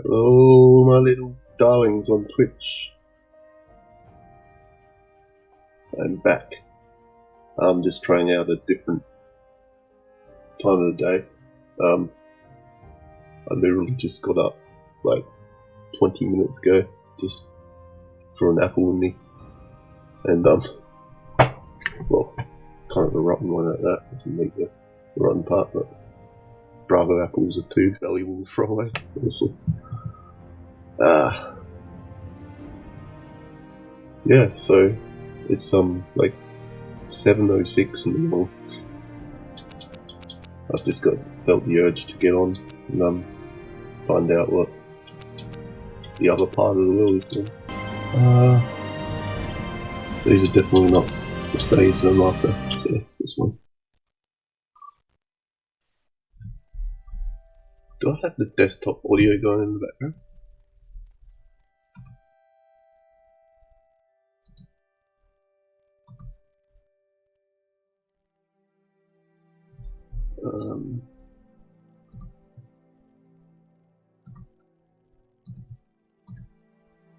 Hello, my little darlings on Twitch. I'm back. I'm just trying out a different time of the day. I literally just got up like 20 minutes ago just for an apple with me. And, well, kind of a rotten one at that. I didn't eat the rotten part, but Bravo apples are too valuable to throw away, honestly. Yeah, so it's like 7:06 in the morning. I've just felt the urge to get on and find out what the other part of the world is doing. These are definitely not the saves I'm after, so it's this one. Do I have the desktop audio going in the background?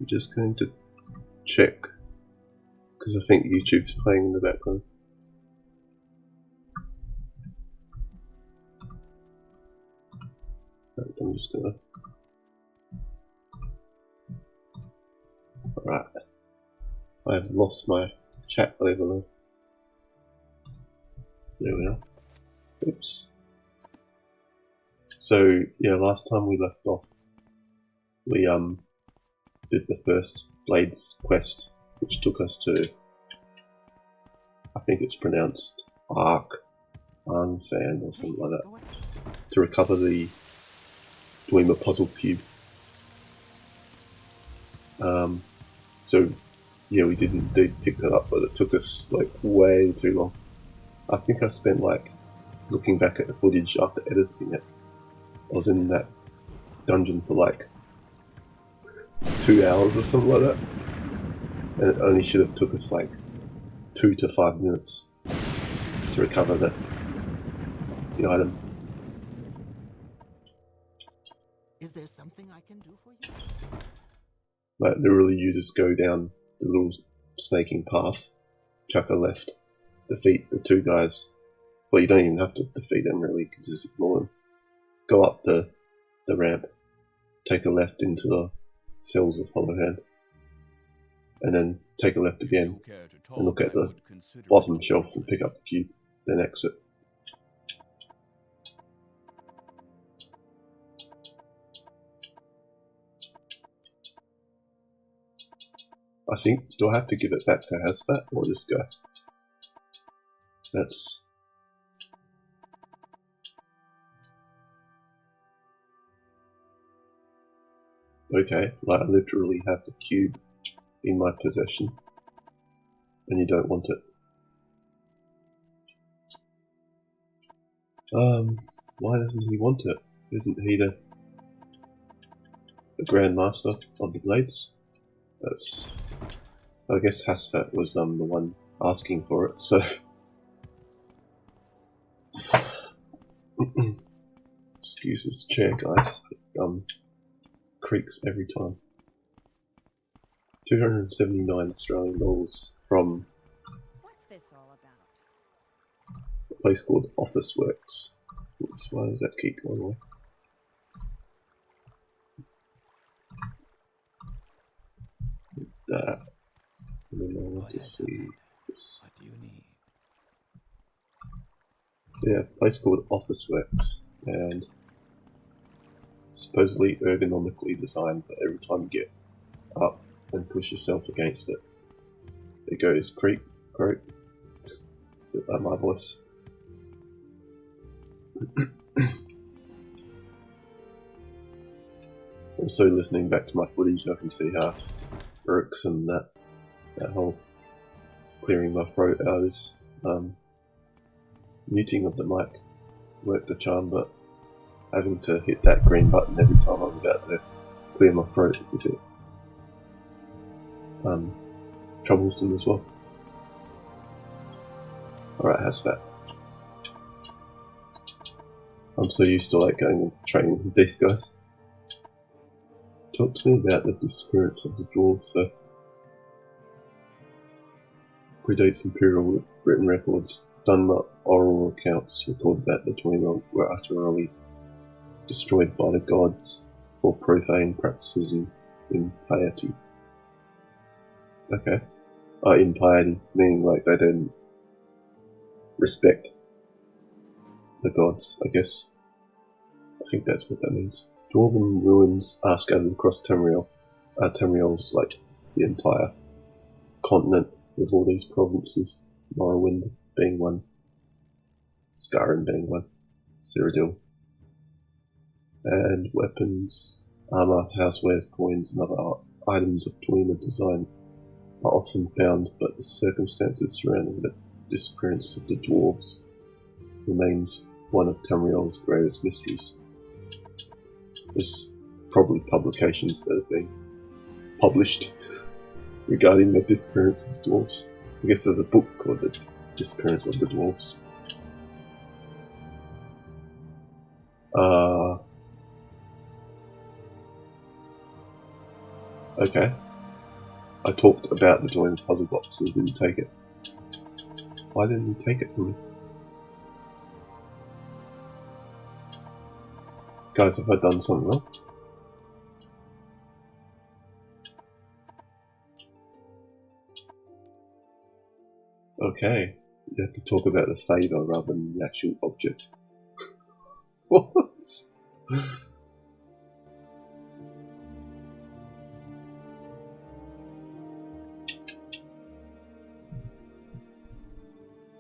I'm just going to check, because I think YouTube's playing in the background. I'm just gonna... Alright. I've lost my chat level. There we are. Oops. So, yeah, last time we left off, we did the first Blades quest, which took us to, I think it's pronounced Arnfan or something like that, to recover the Dwemer puzzle cube. So yeah, we did indeed pick that up, but it took us like way too long. I think I spent, like, looking back at the footage after editing it, I was in that dungeon for like 2 hours or something like that, and it only should have took us like 2 to 5 minutes to recover the item. Is there something I can do for you? Like, literally, you just go down the little snaking path, chuck a left, defeat the two guys. Well, you don't even have to defeat them, really, you can just ignore them. Go up the ramp, take a left into the cells of Hollow Hand, and then take a left again, and look at the bottom shelf and pick up the cube, then exit. I think, do I have to give it back to Hasfat, or just go? That's... Okay, like, I literally have the cube in my possession, and you don't want it. Why doesn't he want it? Isn't he the Grand Master of the Blades? That's... I guess Hasfat was the one asking for it, so... Excuse this chair, guys. Creaks every time. 279 Australian dollars from What's this all about? a place called Officeworks. Oops, why does that keep going away? That. And then I want to see this. What do you need? Yeah, a place called Officeworks, and supposedly ergonomically designed, but every time you get up and push yourself against it, it goes creak, croak. Bit like my voice. Also, listening back to my footage, I can see how irksome that whole clearing my throat out is. Muting of the mic worked a charm, but having to hit that green button every time I'm about to clear my throat is a bit troublesome as well. Alright, Hasfat. I'm so used to like going into training with these guys. Talk to me about the disappearance of the dwarves, though. Predates imperial written records. Dunlop oral accounts record that the Dwemer were utterly destroyed by the gods for profane practices and impiety. Okay. Impiety, meaning like they didn't respect the gods, I guess. I think that's what that means. Dwarven ruins are scattered across Tamriel. Tamriel's like the entire continent with all these provinces. Morrowind being one. Skyrim being one. Cyrodiil. And weapons, armor, housewares, coins, and other items of Dwemer design are often found, but the circumstances surrounding the disappearance of the dwarves remains one of Tamriel's greatest mysteries. There's probably publications that have been published regarding the disappearance of the dwarves. I guess there's a book called The Disappearance of the Dwarves. Okay. I talked about the Dwemer puzzle box and he didn't take it. Why didn't he take it from me? Guys, have I done something wrong? Okay. You have to talk about the favour rather than the actual object. What?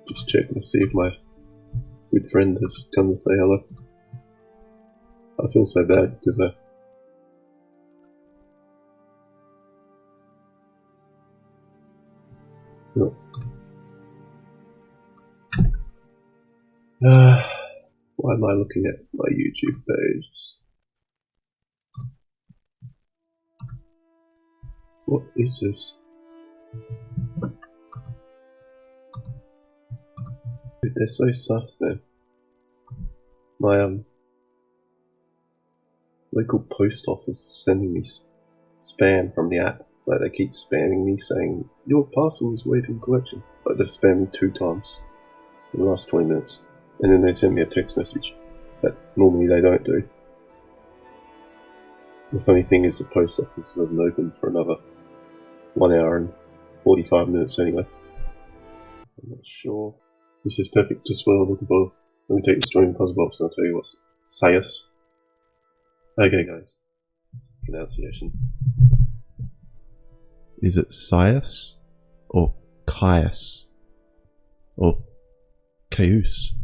Just checking to see if my good friend has come to say hello. I feel so bad because no. Why am I looking at my YouTube page? What is this? Dude, they're so sus, man. My local post office is sending me spam from the app. Like they keep spamming me saying, your parcel is waiting collection. Like they spammed me 2 times in the last 20 minutes. And then they sent me a text message that normally they don't do. The funny thing is the post office isn't open for another 1 hour and 45 minutes anyway. I'm not sure. This is perfect, just what I'm looking for. Let me take the stream puzzle box and I'll tell you what's Sayus. Okay guys. Pronunciation. Is it Sayus? Or Caius? Or Caius?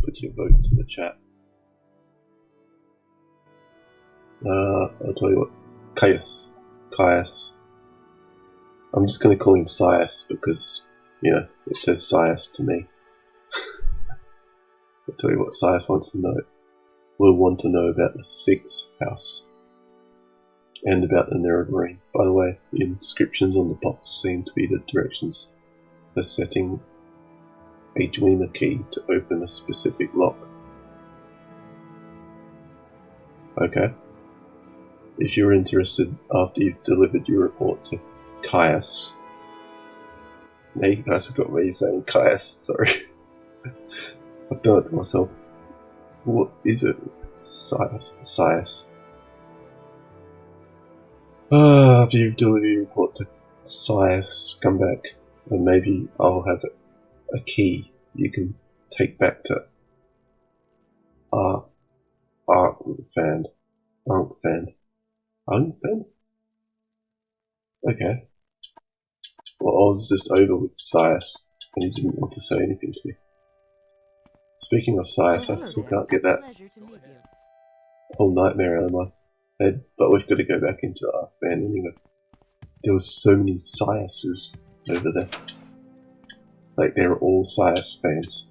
Put your votes in the chat. I'll tell you what. Caius. I'm just going to call him Sayus because, you know, it says Sayus to me. I'll tell you what Sayus wants to know. We'll want to know about the 6th house. And about the Nirn ring. By the way, the inscriptions on the box seem to be the directions for setting a Dwemer key to open a specific lock. Okay. If you're interested after you've delivered your report to Caius. Now you guys have got me saying Caius, sorry. I've done it to myself. What is it? Sayus. After you've delivered your report to Sayus, come back and maybe I'll have a key you can take back to Arkfand. Okay. Well, I was just over with Sayus, and he didn't want to say anything to me. Speaking of Sayus, I still can't get that whole nightmare out of my head, but we've got to go back into Arkfand anyway. There were so many Sayuses over there. Like, they're all Sayus fans.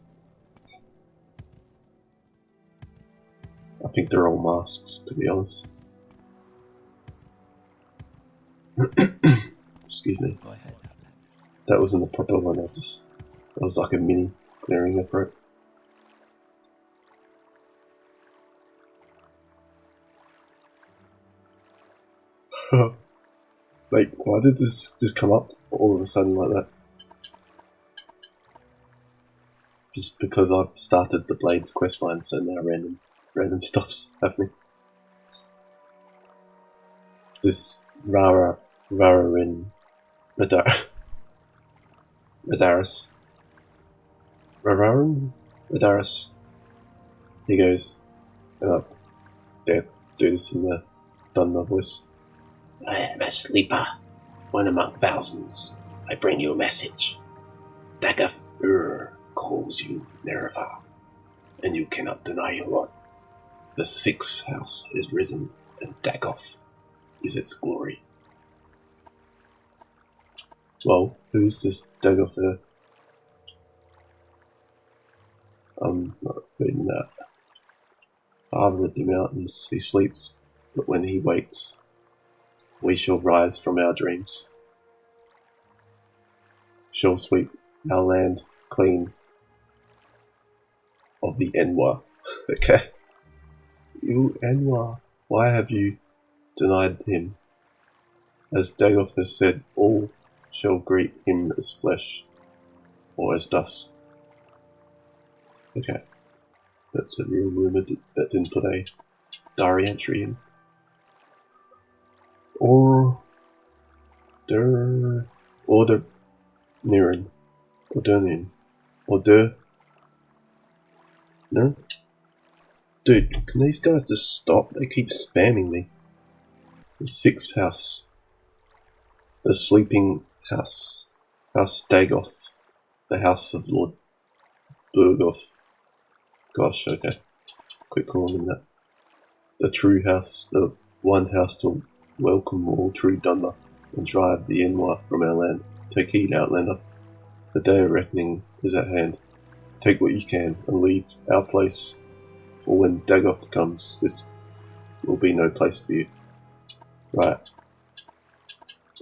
I think they're all masks, to be honest. Excuse me. That wasn't the proper one, that was like a mini clearing of throat. Like, why did this just come up all of a sudden like that? Just because I've started the Blades questline, so now random stuff's happening. This Rararin Radaris. Rararin Radaris. He goes, and I'll do this in the Dunmer voice. I am a sleeper, one among thousands. I bring you a message. Daggoth calls you Nerva, and you cannot deny your lot. The sixth house is risen, and Daggoth is its glory. Well, who's this Daggoth? I'm not reading that. Father of the mountains, he sleeps, but when he wakes, we shall rise from our dreams. Shall sweep our land clean of the Enwa. Okay. You Enwa, why have you denied him? As Daggoth has said, all shall greet him as flesh, or as dust. Okay. That's a real rumour that didn't put a diary entry in. Or the Nirn. No? Dude, can these guys just stop? They keep spamming me. The sixth house. The sleeping house. House Daggoth. The house of Lord Burgoth. Gosh, okay. Quit calling him that. The true house. The one house to welcome all true Dunmer and drive the Enwa from our land. Take heed, Outlander. The day of reckoning is at hand. Take what you can and leave our place, for when Daggoth comes, this will be no place for you. Right.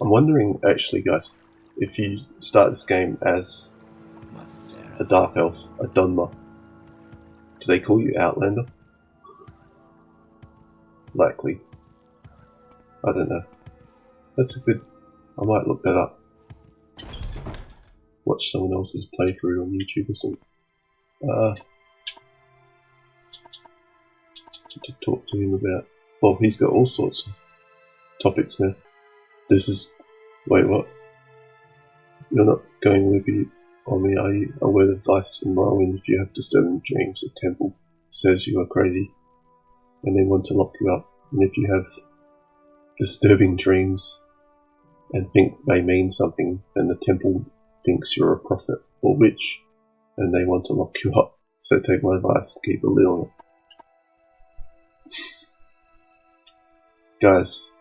I'm wondering, actually, guys, if you start this game as a Dark Elf, a Dunmer, do they call you Outlander? Likely. I don't know. That's a good... I might look that up. Watch someone else's playthrough on YouTube or something. To talk to him about... Well, he's got all sorts of topics now. This is... Wait, what? You're not going lippy on me, are you? A word of advice in Morrowind: if you have disturbing dreams, the temple says you are crazy, and they want to lock you up. And if you have disturbing dreams and think they mean something, then the temple thinks you're a prophet or witch, and they want to lock you up. So take my advice and keep a lid on it. Guys,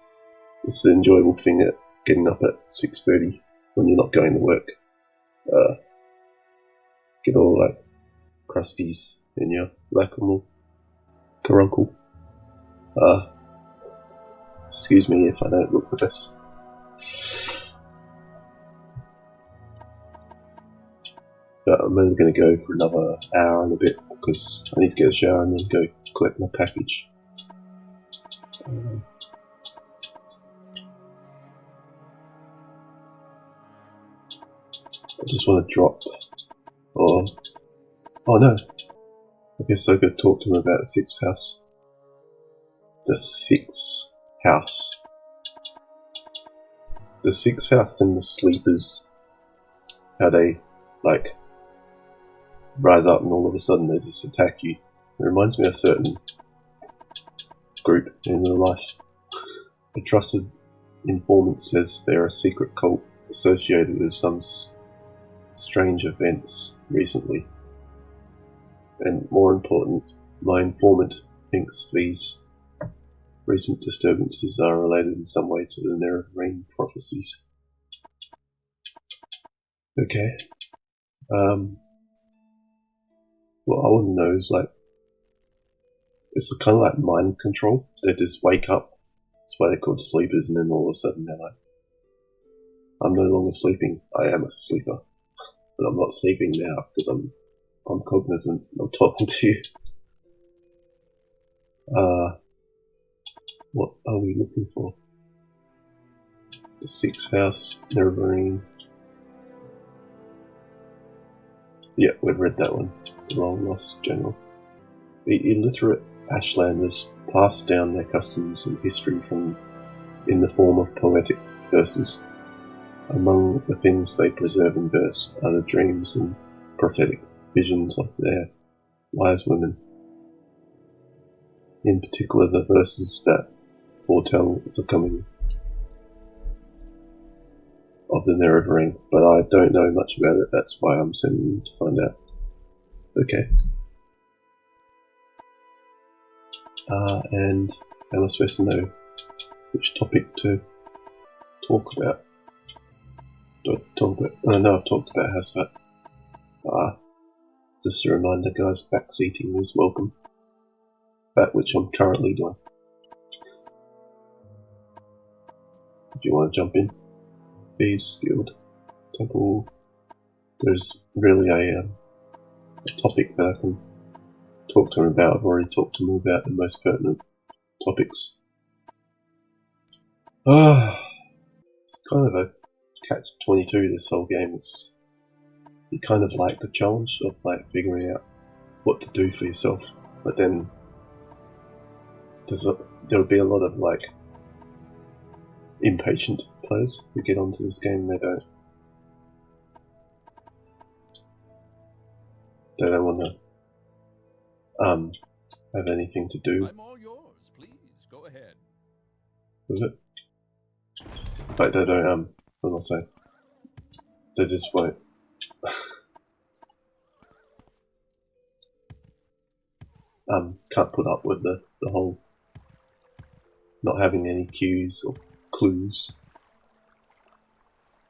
it's the enjoyable thing at getting up at 6:30 when you're not going to work. Get all like crusties in your lacrimal caruncle. Excuse me if I don't look the best. But I'm only going to go for another hour and a bit because I need to get a shower and then go collect my package. I just want to drop. Oh no. I guess I could talk to him about the sixth house. The sixth house. The sixth house and the sleepers. How they, like, rise up and all of a sudden they just attack you. It reminds me of a certain group in real life. A trusted informant says they're a secret cult associated with some strange events recently. And more important, my informant thinks these recent disturbances are related in some way to the Nirn prophecies. Okay. What I want to know is, like, it's kind of like mind control. They just wake up. That's why they're called sleepers, and then all of a sudden they're like, I'm no longer sleeping, I am a sleeper. But I'm not sleeping now because I'm cognizant. I'm talking to you. What are we looking for? The Sixth House, Nirn. Yeah, we've read that one. The Long Lost General. The illiterate Ashlanders passed down their customs and history in the form of poetic verses. Among the things they preserve in verse are the dreams and prophetic visions of their wise women. In particular, the verses that foretell the coming of the Nirn, but I don't know much about it, that's why I'm sending you to find out. Okay. And am I supposed to know which topic to talk about? Do I talk about? I know I've talked about Hasfat. Just a reminder, guys, backseating is welcome. That which I'm currently doing. If you want to jump in, Thieves Guild, Temple. There's really a topic that I can talk to him about. I've already talked to him about the most pertinent topics. Kind of a catch-22 this whole game. It's you kind of like the challenge of like figuring out what to do for yourself, but then there'll be a lot of like impatient players who get onto this game and they don't want to have anything to do. I'm all yours. Please go ahead. With it. Like they don't what am I saying? They just won't. Can't put up with the whole not having any cues or clues.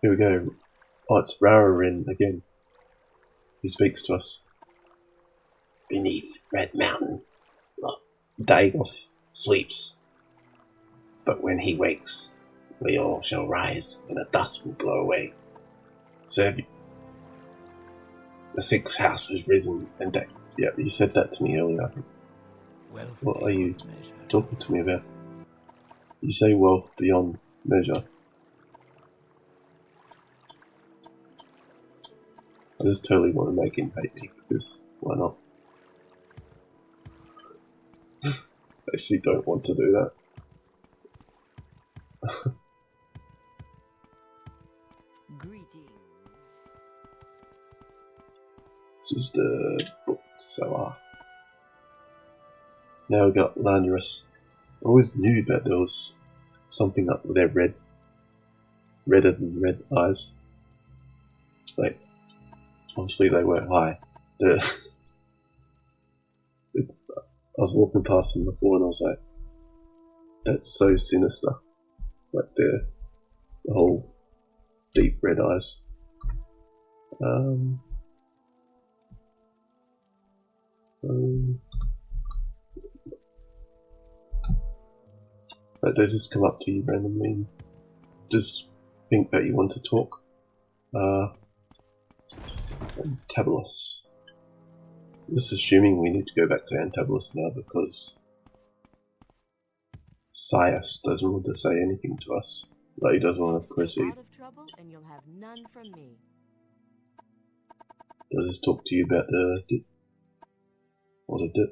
Here we go. Oh, it's Nirn again. He speaks to us. Beneath Red Mountain, Dagoth sleeps. But when he wakes, we all shall rise, and the dust will blow away. Serve you. The Sixth House has risen, and yeah, you said that to me earlier, I think. What are you talking to me about? You say wealth beyond measure. I just totally want to make him hate me, because why not? I actually don't want to do that. Greetings. This is the bookseller. Now we got Lanyrus. I always knew that there was something up with their redder than red eyes. Like, obviously they weren't high. I was walking past them before and I was like, that's so sinister. Like the whole deep red eyes. Like they just come up to you randomly and just think that you want to talk. Antabolis. I'm just assuming we need to go back to Antabolis now because Sias doesn't want to say anything to us. Like he doesn't want to proceed. Out of trouble, and you'll have none from me. Does this talk to you about the what it did?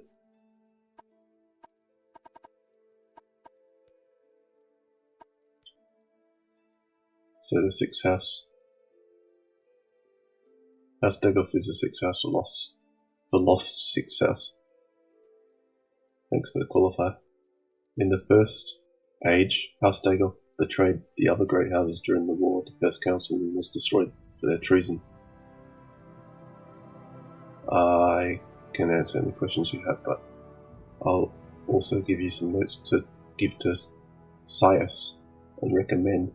So the Sixth House. House Dagoth is the Sixth House for lost. The lost Sixth House. Thanks for the qualifier. In the First Age, House Dagoth betrayed the other great houses during the War of the First Council and was destroyed for their treason. I can answer any questions you have, but I'll also give you some notes to give to Sias and recommend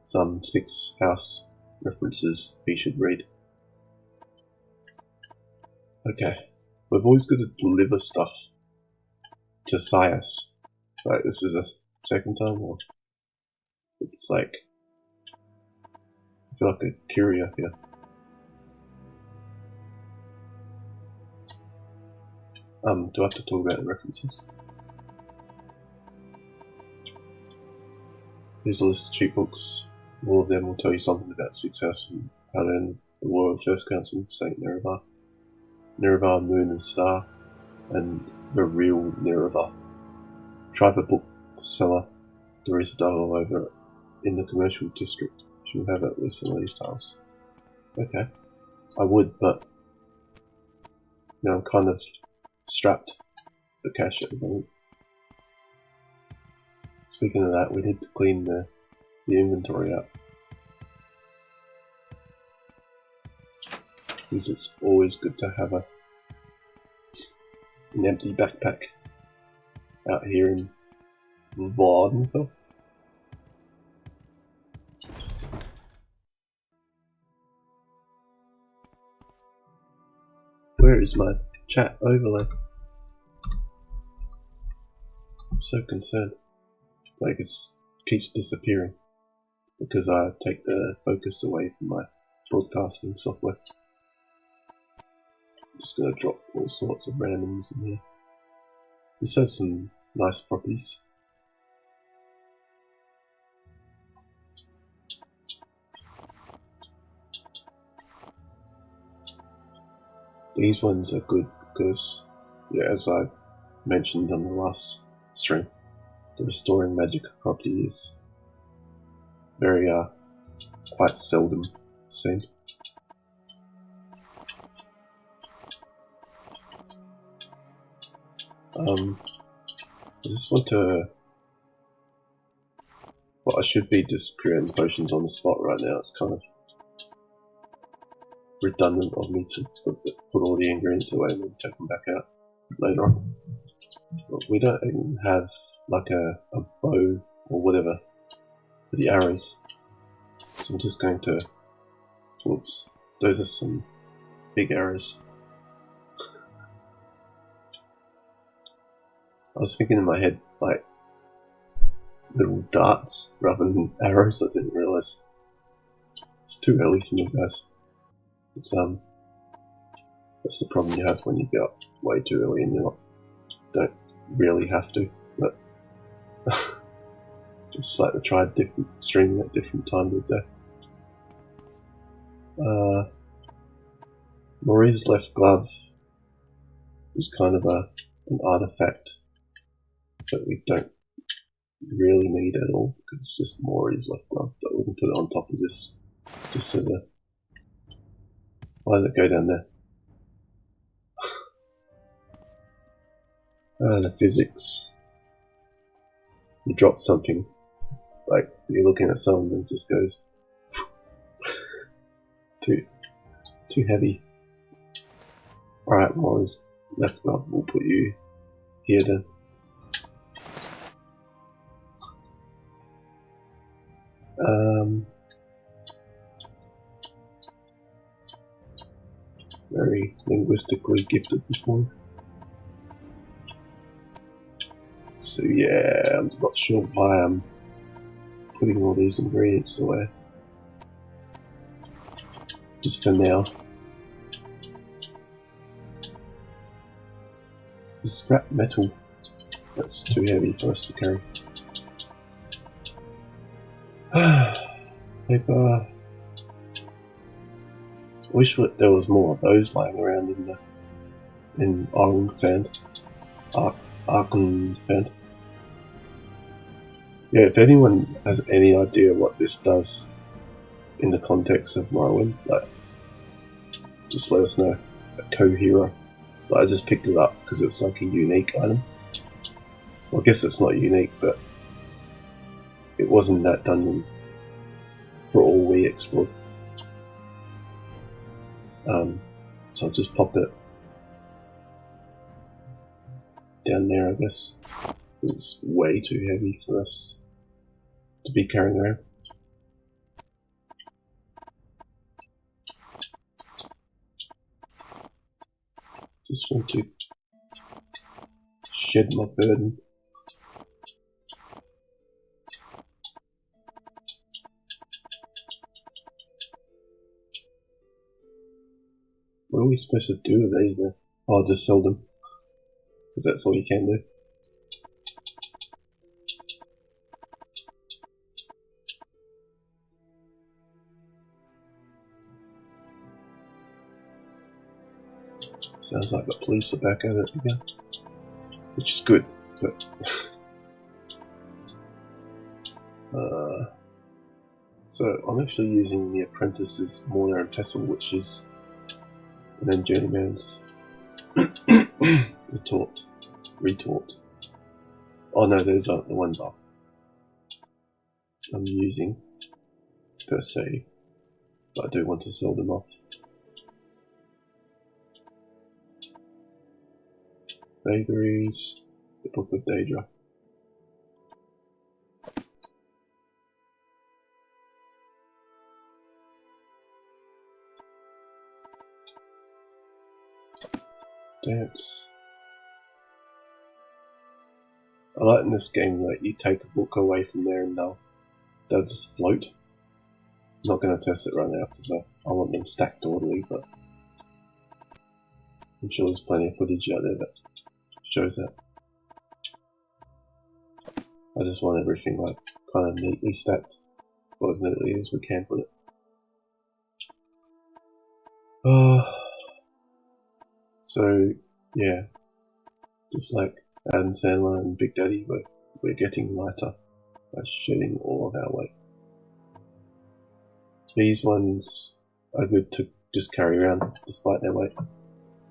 some Sixth House references he should read. Okay, we've always got to deliver stuff to Sias. Right, this is a second time, or it's like I feel like a courier here. Do I have to talk about the references? Here's a list of cheap books. All of them will tell you something about success and how to end the War of First Council, St. Nerevar, Nerevar, Moon and Star, and the real Nerevar. Try the bookseller. There is a dial over in the commercial district. She'll have at least some of these tiles. Okay. I would, but now I'm kind of strapped for cash at the moment. Speaking of that, we need to clean the inventory up. Because it's always good to have an empty backpack out here in Vardenfell. Where is my chat overlay? I'm so concerned. Like it keeps disappearing because I take the focus away from my broadcasting software. I'm just gonna drop all sorts of randoms in here. This has some nice properties. These ones are good because, yeah, as I mentioned on the last stream, the restoring magic property is very quite seldom seen. I just want to... Well, I should be just creating potions on the spot right now. It's kind of redundant of me to put all the ingredients away and then take them back out later on. But we don't even have like a bow or whatever for the arrows. So I'm just going to... Whoops. Those are some big arrows. I was thinking in my head, like, little darts rather than arrows. I didn't realise. It's too early for me, guys. It's, that's the problem you have when you get up way too early and you don't really have to, but just like to try different streaming at different times of the day. Maurie's left glove is kind of an artifact that we don't really need at all because it's just Maurie's left glove, but we can put it on top of this just as a... Why did it go down there? The physics. You drop something, it's like you're looking at someone and it just goes too heavy. Alright, Maurie's left glove, we'll put you here then. Very linguistically gifted this morning. So yeah, I'm not sure why I'm putting all these ingredients away. Just for now. Scrap metal. That's too heavy for us to carry. Paper. I wish there was more of those lying around in Arkenfand. Arkenfand. Yeah, if anyone has any idea what this does in the context of Morrowind, like, just let us know. A co-hero. Like, I just picked it up because it's like a unique item. Well, I guess it's not unique, but it wasn't that dungeon for all we explored. So I'll just pop it down there, I guess. It's way too heavy for us to be carrying around. Just want to shed my burden. What are we supposed to do with these now? Oh, just sell them. Because that's all you can do. Sounds like the police are back at it again, which is good. But so I'm actually using the apprentice's mortar and pestle, which is, and then journeyman's retort. Oh no, those aren't the ones I'm using per se, but I do want to sell them off. Vagaries, the Book of Daedra. Dance. I like in this game that you take a book away from there and they'll just float. I'm not going to test it right now because I want them stacked orderly, but I'm sure there's plenty of footage out there that shows that. I just want everything like kind of neatly stacked, or as neatly as we can put it. So yeah, just like Adam Sandler and Big Daddy, we're getting lighter by shedding all of our weight. These ones are good to just carry around despite their weight.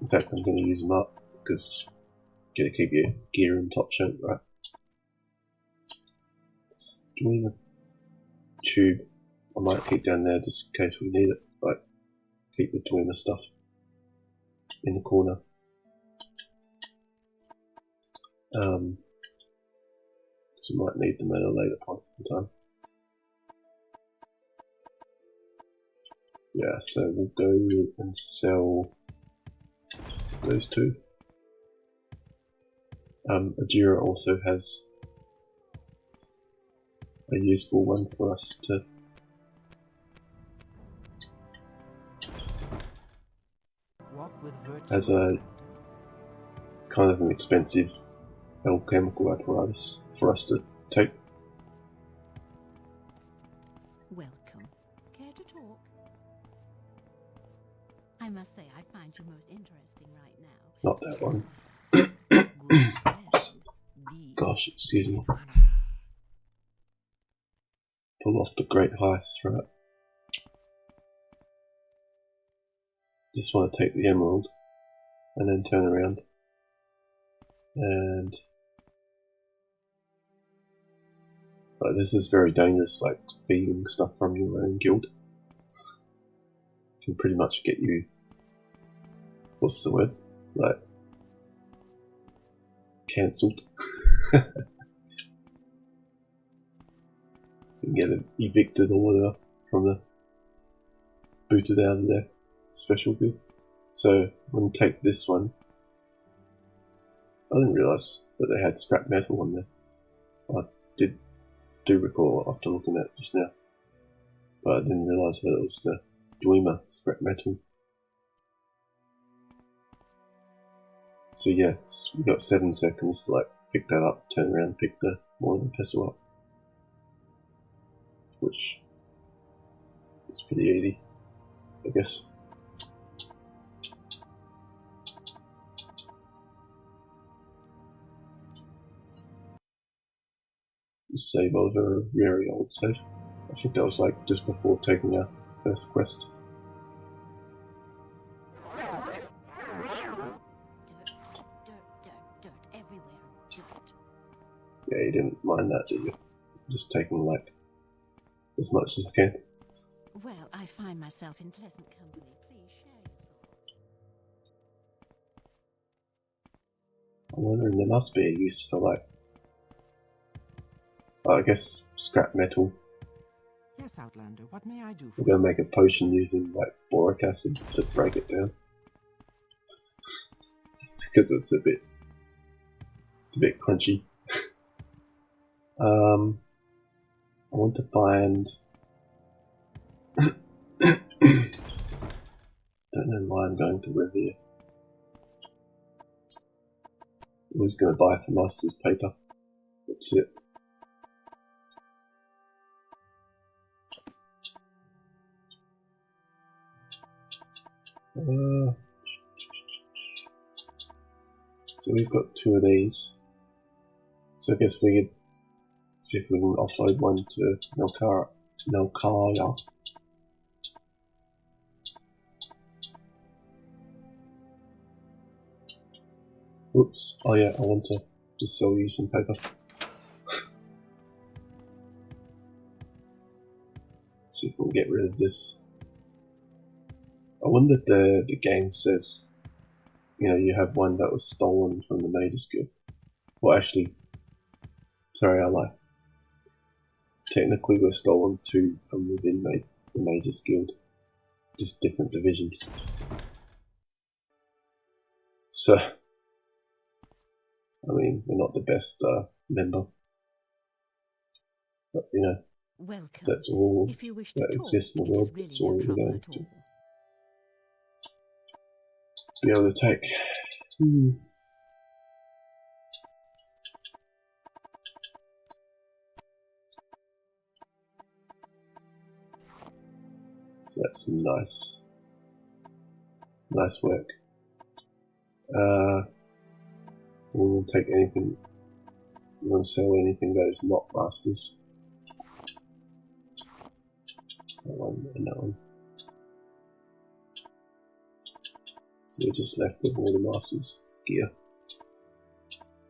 In fact, I'm going to use them up because you got to keep your gear in top shape, right? Just doing a tube I might keep down there just in case we need it. Like keep the Dwemer stuff in the corner. Because we might need them at a later point in time. Yeah, so we'll go and sell those two. Ajira also has a useful one for us to as a kind of an expensive alchemical apparatus for us to take. Welcome. Care to talk? I must say, I find you most interesting right now. Not that one. Gosh, excuse me. Pull off the great heist, right? Just want to take the emerald and then turn around and this is very dangerous, like feeding stuff from your own guild can pretty much get you, what's the word, like cancelled. You can get evicted or whatever from the booted out of their special guild. So I'm going to take this one. I didn't realise that they had scrap metal on there. I do recall after looking at it just now, but I didn't realise that it was the Dwemer scrap metal. So yeah, we've got 7 seconds to like pick that up, turn around, pick the mortar and pestle up, which is pretty easy, I guess. Save over a very old save. I think that was like just before taking our first quest. Dirt everywhere. Dirt. Yeah, you didn't mind that, did you? Just taking like as much as I can. Well, I find myself in pleasant company. Please share your thoughts. I'm wondering, there must be a use for like, I guess scrap metal. Yes, Outlander, what may I do for We're gonna make a potion using like boric acid to break it down. Because it's a bit crunchy. I want to find don't know why I'm going to Revere. I was gonna buy from us as paper. That's it. So we've got 2 of these. So I guess we could see if we can offload one to Nalkaya. Oops. Oh yeah, I want to just sell you some paper. See if we can get rid of this. I wonder if the game says, you know, you have one that was stolen from the Mages Guild. Well, actually, sorry, I lie. Technically, we're stolen 2 from within the Mages Guild. Just different divisions. So, I mean, we're not the best member. But, you know, Welcome. that's all If you wish to that talk, exists in the it is world. really That's all no we're trouble going at to all. be able to take. So that's nice. Nice work. We won't take anything. We won't sell anything that is not masters. That one and that one. So we're just left with all the masters gear.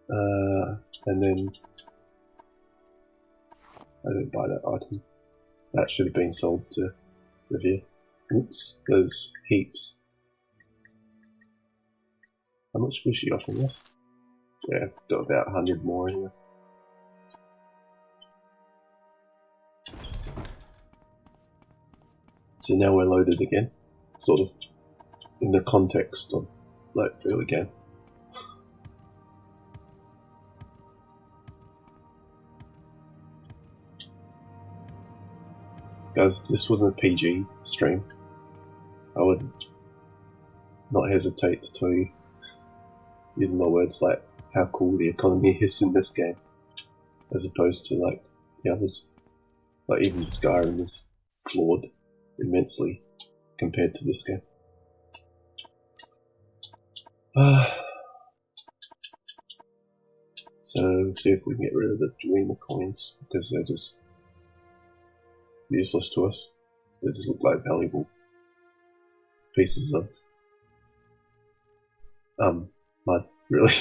And then I don't buy that item. That should have been sold to Revere. Oops, there's heaps. How much was she offering us? Yeah, got about 100 more anyway. So now we're loaded again, sort of, in the context of, like, early game. Guys, if this wasn't a PG stream, I would not hesitate to tell you, using my words, like, how cool the economy is in this game, as opposed to, like, the others. Like, even Skyrim is flawed immensely compared to this game. So, see if we can get rid of the Dreamer coins, because they're just useless to us. They just look like valuable pieces of mud, really.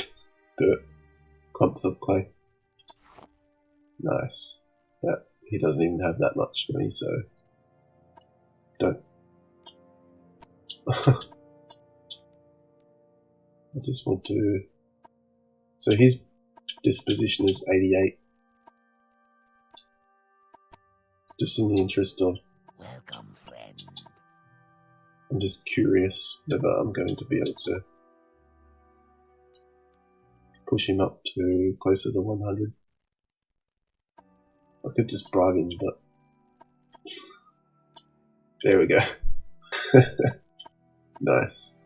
Dirt. Clumps of clay. Nice. Yeah, he doesn't even have that much money, so don't. I just want to. So his disposition is 88. Just in the interest of. Welcome, friend. I'm just curious whether I'm going to be able to push him up to closer to 100. I could just bribe him, but there we go. Nice.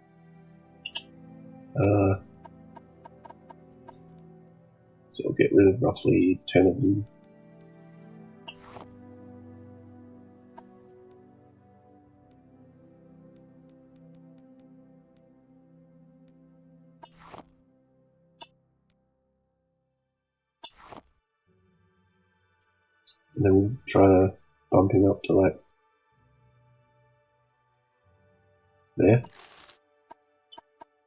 So I'll get rid of roughly 10 of them. And then we'll try to bump him up to like there.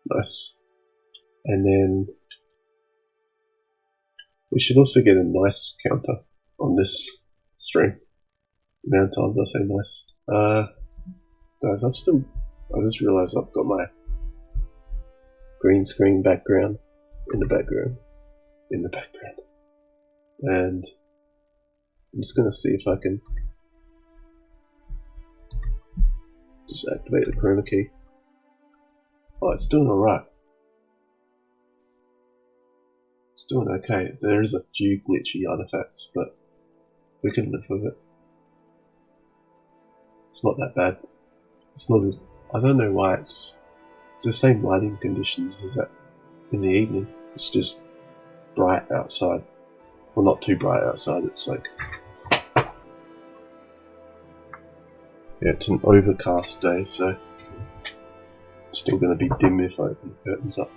Nice. And then we should also get a nice counter on this stream. The amount of times I say nice. Guys, I just realised I've got my green screen background in the background. And I'm just gonna see if I can just activate the chroma key. Oh, it's doing alright. It's doing okay. There is a few glitchy artifacts, but we can live with it. It's not that bad. It's not as, I don't know why it's the same lighting conditions as that in the evening. It's just bright outside. Well, not too bright outside, it's like... Yeah, it's an overcast day, so it's still going to be dim if I open the curtains up.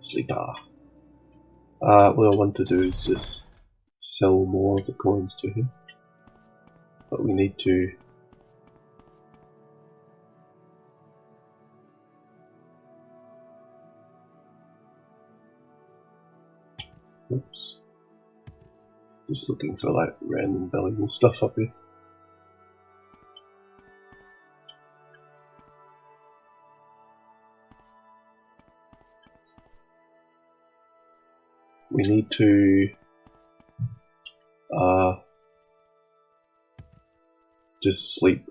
Sleeper. What I want to do is just sell more of the coins to him. But we need to... Oops. Just looking for like random valuable stuff up here. We need to just sleep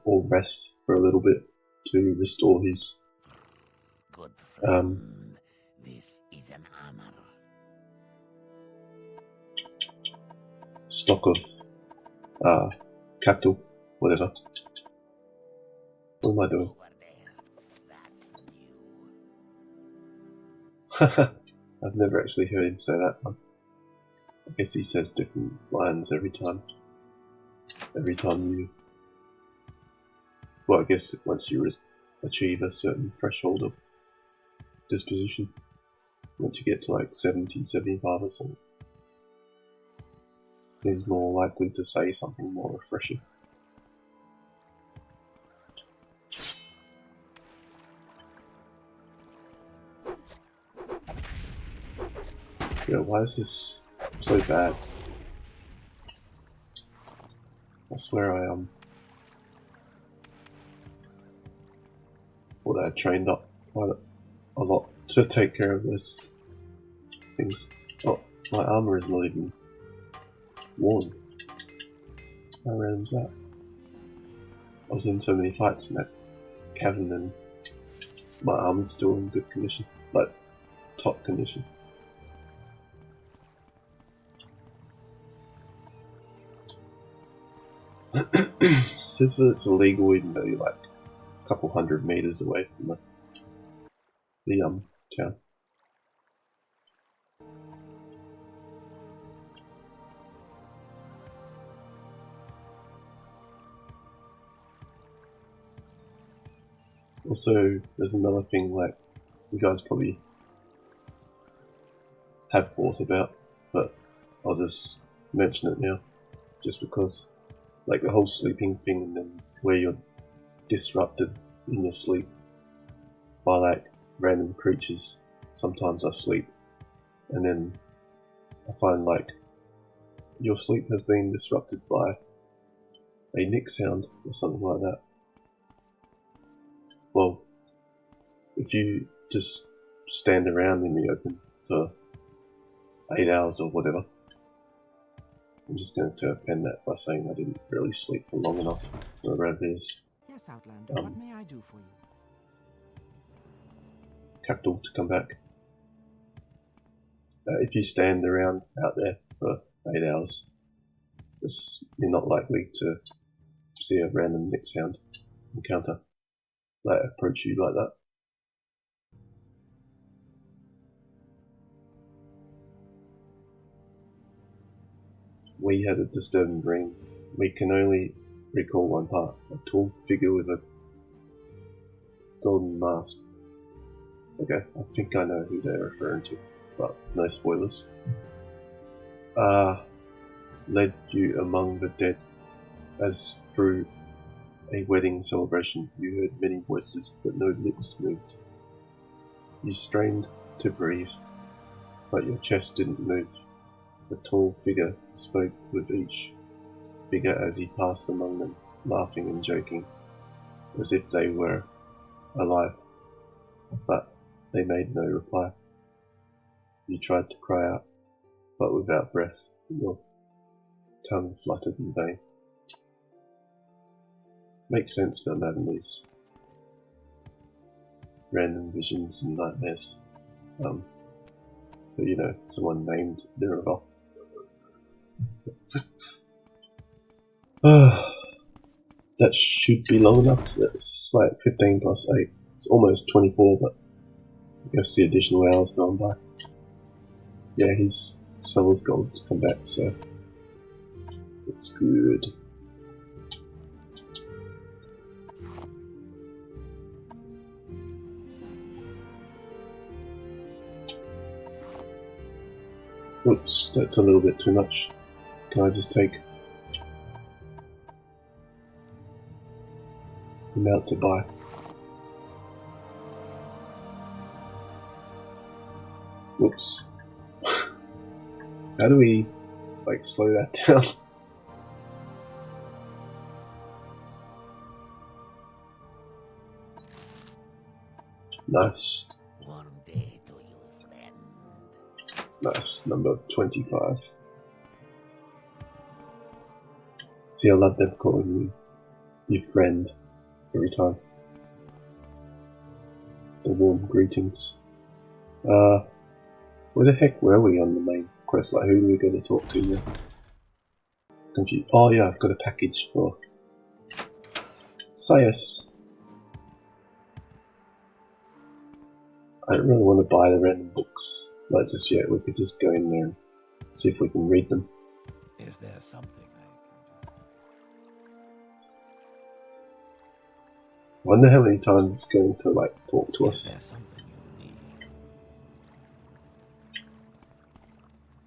or rest for a little bit to restore his Good friend, this is an honor. stock of capital, whatever. What am I doing? Over there, that's you. I've never actually heard him say that one. I guess he says different lines every time. Every time you... Well, I guess once you achieve a certain threshold of disposition, once you get to like 70, 75 or something, he's more likely to say something more refreshing. Yeah, why is this so bad? I swear I thought I had trained up quite a lot to take care of those things. Oh, my armor is not even worn. How random is that? I was in so many fights in that cavern and my armor's still in good condition, like top condition. Says that it's illegal even though you're like a couple 100 meters away from the town. Also, there's another thing like you guys probably have thought about, but I'll just mention it now, just because like the whole sleeping thing and then where you're disrupted in your sleep by like random creatures. Sometimes I sleep and then I find like your sleep has been disrupted by a nick sound or something like that. Well, if you just stand around in the open for 8 hours or whatever, I'm just going to append that by saying I didn't really sleep for long enough for around this Yes, Outlander, what may I do for you? capital to come back. If you stand around out there for 8 hours, you're not likely to see a random nick sound encounter like approach you like that. We had a disturbing dream. We can only recall one part. A tall figure with a golden mask. Okay, I think I know who they're referring to, but no spoilers. Led you among the dead, as through a wedding celebration you heard many voices, but no lips moved. You strained to breathe, but your chest didn't move. The tall figure spoke with each figure as he passed among them, laughing and joking, as if they were alive, but they made no reply. You tried to cry out, but without breath, your tongue fluttered in vain. Makes sense for them having these random visions and nightmares. But you know, someone named Nirn. That should be long enough. That's like 15 plus 8. It's almost 24, but I guess the additional hours gone by. Yeah, his soul's gone to come back, so it's good. Whoops, that's a little bit too much. Can I just take the amount to buy? Whoops. How do we, like, slow that down? Nice. Warm day to you, friend. Nice, number 25. See, I love them calling you your friend every time. The warm greetings. Where the heck were we on the main quest? Like, who do we go to talk to now? Confused. Oh yeah, I've got a package for Sias. I don't really want to buy the random books like just yet. We could just go in there and see if we can read them. Is there something I can do? Wonder how many times it's going to like talk to Is us. there something you need?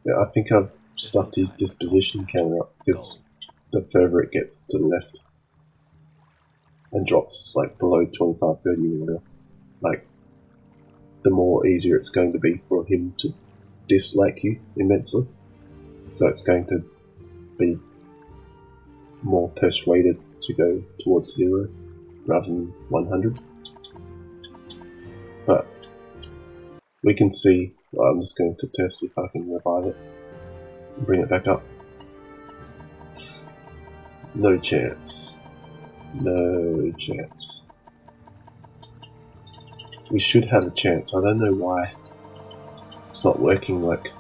Yeah, I think I've stuffed his disposition counter up because the further it gets to the left and drops like below 25, 30 or whatever, like the more easier it's going to be for him to dislike you immensely. So it's going to be more persuaded to go towards 0 rather than 100. But we can see, well, I'm just going to test if I can revive it and bring it back up. No chance. No chance. We should have a chance. I don't know why it's not working. Like,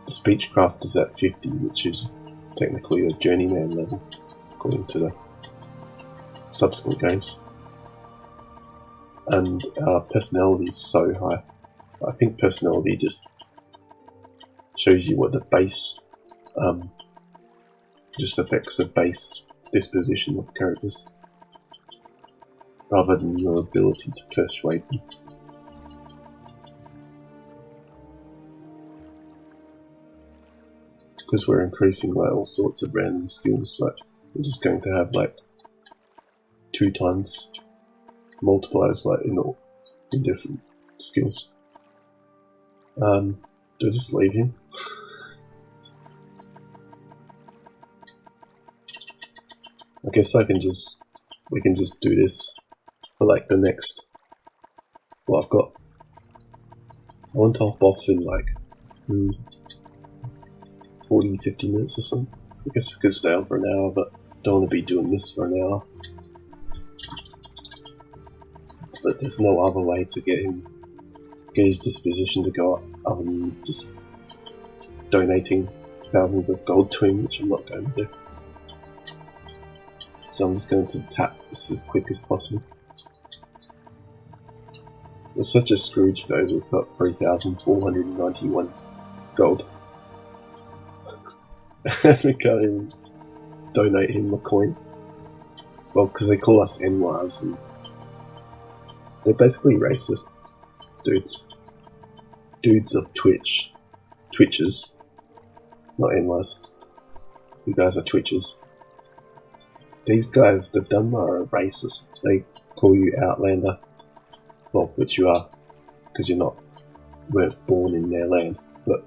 the speechcraft is at 50, which is technically a journeyman level, according to the subsequent games. And our personality is so high. I think personality just shows you what the base, just affects the base disposition of characters, rather than your ability to persuade them. Because we're increasing like all sorts of random skills, like we're just going to have like 2 times multipliers like in different skills. Do I just leave him? I guess we can just do this for like the next, well, I want to hop off in like 40, 50 minutes or something. I guess I could stay on for an hour, but don't want to be doing this for an hour. But there's no other way to get his disposition to go up other than just donating thousands of gold to him, which I'm not going to do. So I'm just going to tap this as quick as possible. We're such a Scrooge though, we've got 3,491 gold. We can't even donate him a coin. Well, because they call us NYs and they're basically racist dudes. Dudes of Twitchers. Not NYs. You guys are Twitchers. These guys, the Dunma, are racist. They call you Outlander. Well, which you are, because weren't born in their land. But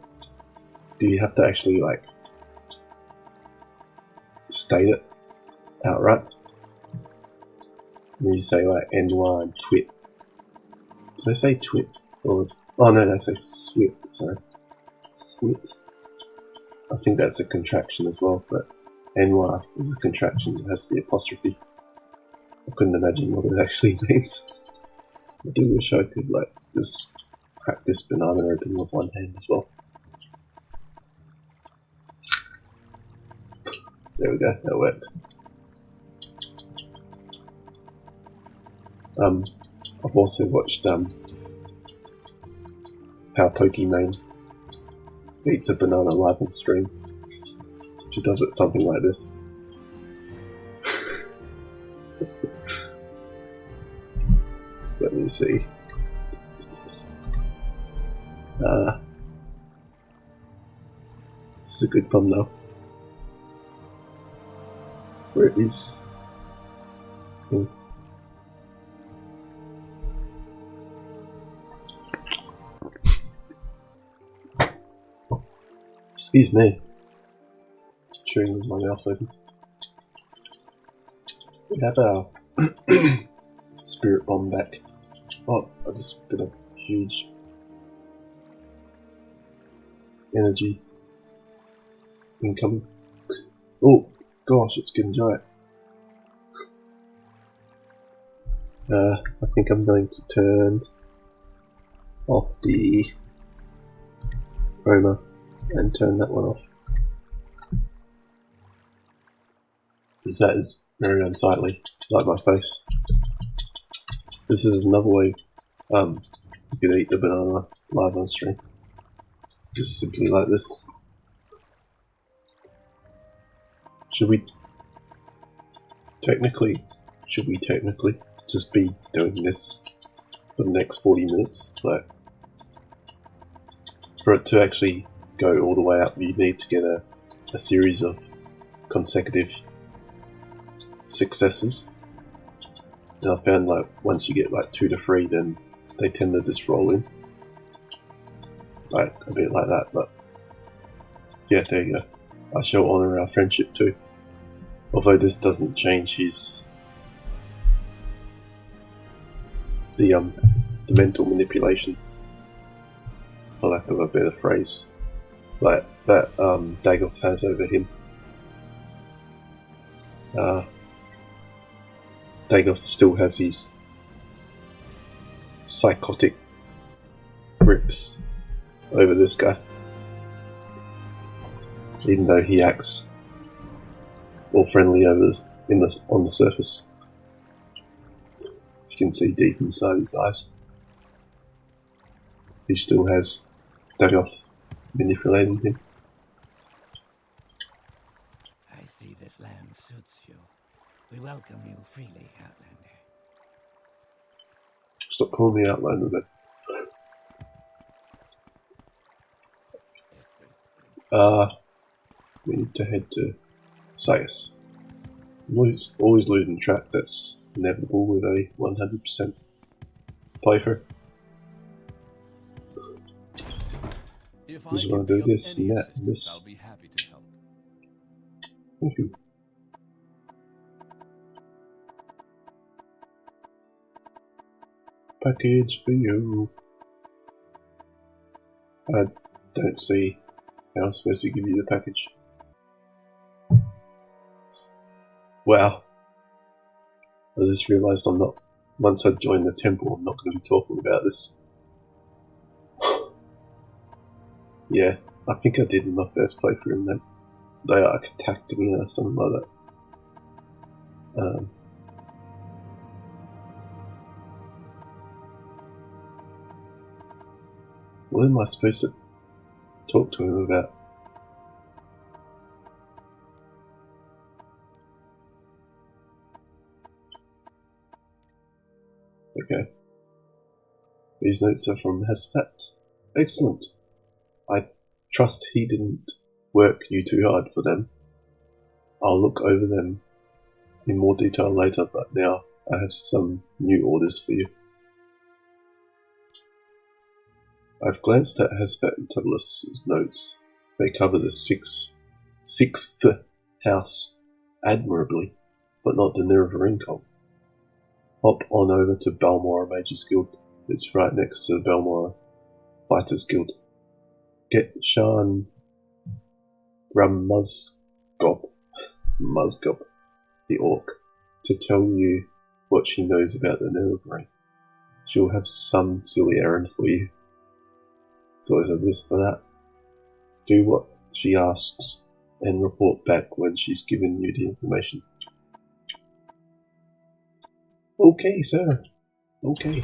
do you have to actually, like, state it outright? And you say, like, NY and twit. Do they say twit? Or, oh no, they say swit, sorry. Swit. I think that's a contraction as well, but NY is a contraction, it has the apostrophe. I couldn't imagine what it actually means. I do wish I could, like, just crack this banana open with one hand as well. There we go, that worked. I've also watched, how Pokimane eats a banana live on stream. She does it something like this. Let me see. This is a good thumbnail. Where it is. Excuse me. Chewing with my mouth open. We have our spirit bomb back. Oh, I just got a huge energy incoming. Oh gosh, it's getting giant. I think I'm going to turn off the chroma and turn that one off. Because that is very unsightly, like my face. This is another way you could eat the banana live on stream. Just simply like this. Should we technically just be doing this for the next 40 minutes? Like, for it to actually go all the way up, you need to get a series of consecutive successes. And I found like once you get like 2 to 3, then they tend to just roll in. Like a bit like that, but yeah, there you go. I shall honour our friendship too. Although this doesn't change the mental manipulation, for lack of a better phrase, like that Dagoth has over him. Dagoth still has these psychotic grips over this guy, even though he acts all friendly on the surface. You can see deep inside his eyes. He still has Dagoth manipulating him. I see this land suits you. We welcome you freely, Outlander. Stop calling me Outlander then. We need to head to Sias. I'm always losing track. That's inevitable with a 100% playthrough. Just want to do this and that and this. I'll be happy to help. Thank you. Package for you. I don't see how I'm supposed to give you the package. Wow. I just realised I'm not. Once I join the temple, I'm not going to be talking about this. Yeah, I think I did in my first playthrough, and then they like attacked me or something like that. What am I supposed to talk to him about? Okay. These notes are from Hasfat. Excellent. I trust he didn't work you too hard for them. I'll look over them in more detail later, but now I have some new orders for you. I've glanced at Hasfat and Tubulus' notes. They cover the sixth house admirably, but not the Nirn. Hop on over to Balmora Mages Guild. It's right next to the Balmora Fighters Guild. Get Shan Muzzgob, the orc, to tell you what she knows about the Nirn. She'll have some silly errand for you. So is this for that? Do what she asks and report back when she's given you the information. Okay, sir. Okay.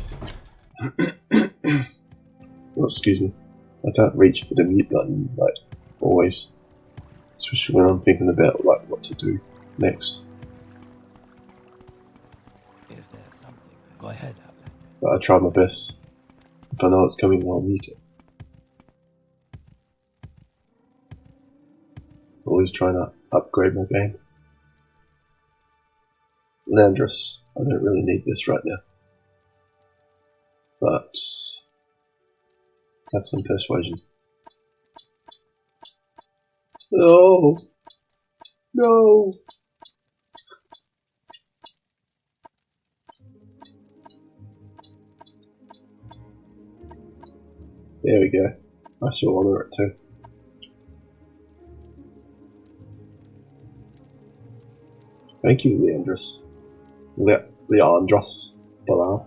Oh, excuse me. I can't reach for the mute button, like, always. Especially when I'm thinking about, like, what to do next. Is there something? Go ahead, Outlander. But I try my best. If I know it's coming, I'll mute it. always trying to upgrade my game. Landris, I don't really need this right now. But have some persuasion. No! No! There we go. I shall honour it too. Thank you, Leandros. Leandros. Blah.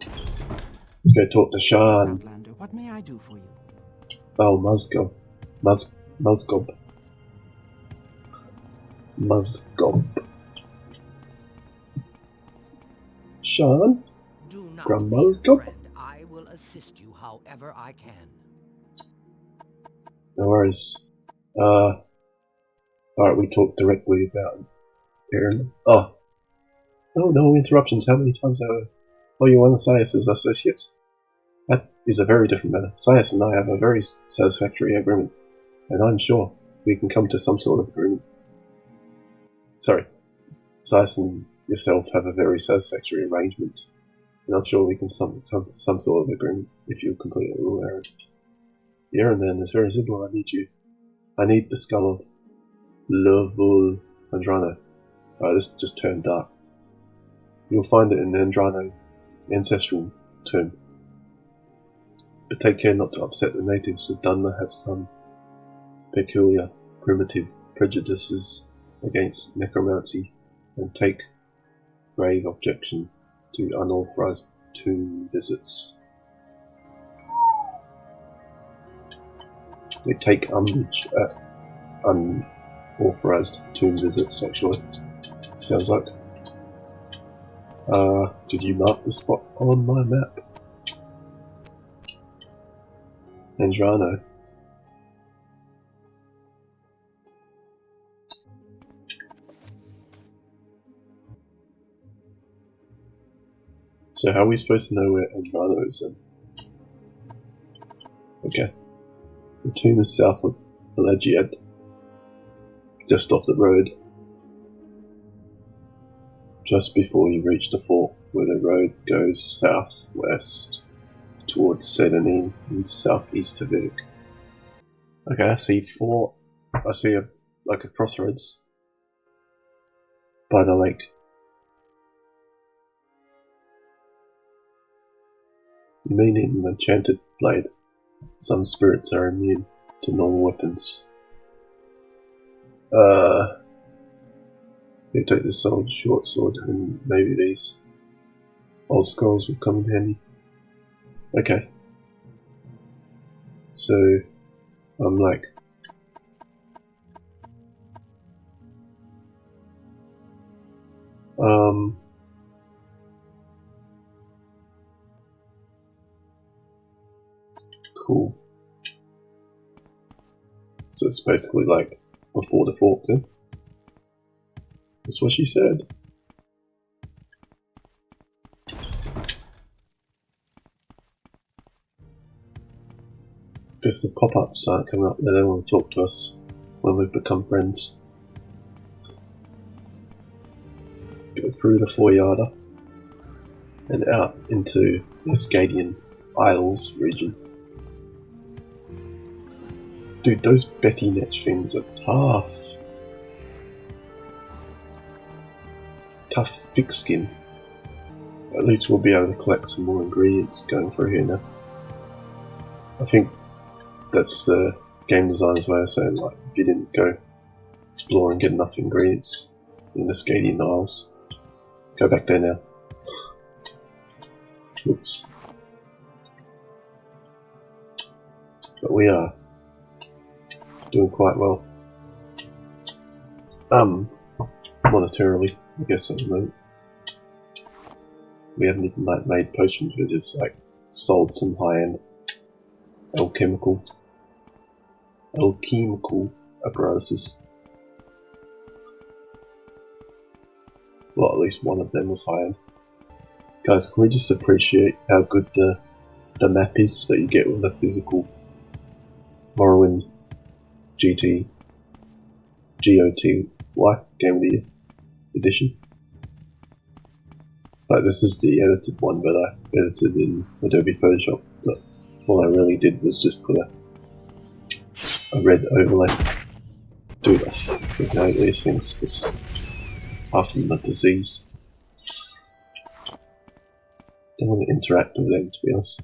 Let's go talk to Sean. Outlander, what may I do for you? Oh, Musgov. Musgob. Sean? Do not Grandma's fear, gob? friend. I will assist you however I can. No worries. Alright, we talked directly about Nirn. Oh. No interruptions. How many times have you won Sias's associates? That is a very different matter. Sias and I have a very satisfactory agreement, and I'm sure we can come to some sort of agreement. Sorry. Sias and yourself have a very satisfactory arrangement, and I'm sure we can come to some sort of agreement if you complete a rule errand. The errand then is very simple. I need the skull of Lovul Andrano. Alright, this just turned dark. You'll find it in the Andrano ancestral tomb. But take care not to upset the natives. The Dunmer have some peculiar, primitive prejudices against necromancy and take grave objection to unauthorized tomb visits. They take umbrage at unauthorized tomb visits, actually. Sounds like. Did you mark the spot on my map? Andrano. So how are we supposed to know where Andrano is then? Okay. The tomb is south of Pelagiad, just off the road, just before you reach the fort, where the road goes southwest towards Sedanin and southeast of Vig. Okay, I see fort. I see a crossroads by the lake. You may need an enchanted blade. Some spirits are immune to normal weapons. You take this short sword and maybe these old scrolls will come in handy. Okay. So, I'm like... Cool. So it's basically like before the fort then? That's what she said. Guess the pop-ups aren't coming up. They don't want to talk to us when we've become friends. Go through the 4-yarder and out into the Scadian Isles region. Dude, those Betty Netch things are tough. Tough thick skin. At least we'll be able to collect some more ingredients going through here now. I think that's the game designer's way of saying, like, if you didn't go explore and get enough ingredients in the Scadian Isles, go back there now. Oops. But we are doing quite well. Monetarily, I guess at the moment. We haven't even like made potions, we just like sold some high-end alchemical apparatuses. Well, at least one of them was high-end. Guys, can we just appreciate how good the map is that you get with the physical Morrowind GOTY Game of the Year edition. Like, this is the edited one, but I edited in Adobe Photoshop. But all I really did was just put a red overlay. Dude, I freaking hate these things because half of them are diseased. Don't want to interact with them, to be honest.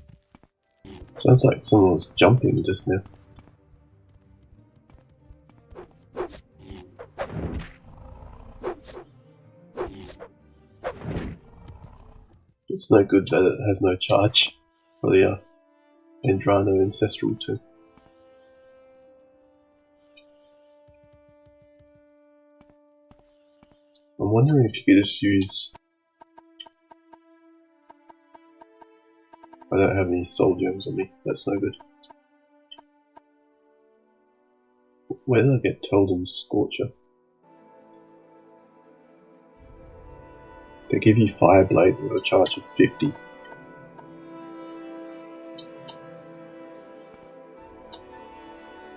Sounds like someone was jumping just now. It's no good that it has no charge for the Andrano Ancestral Tomb. I'm wondering if you could just use... I don't have any soul gems on me, that's no good. Where did I get Totem Scorcher? They give you Fireblade with a charge of 50.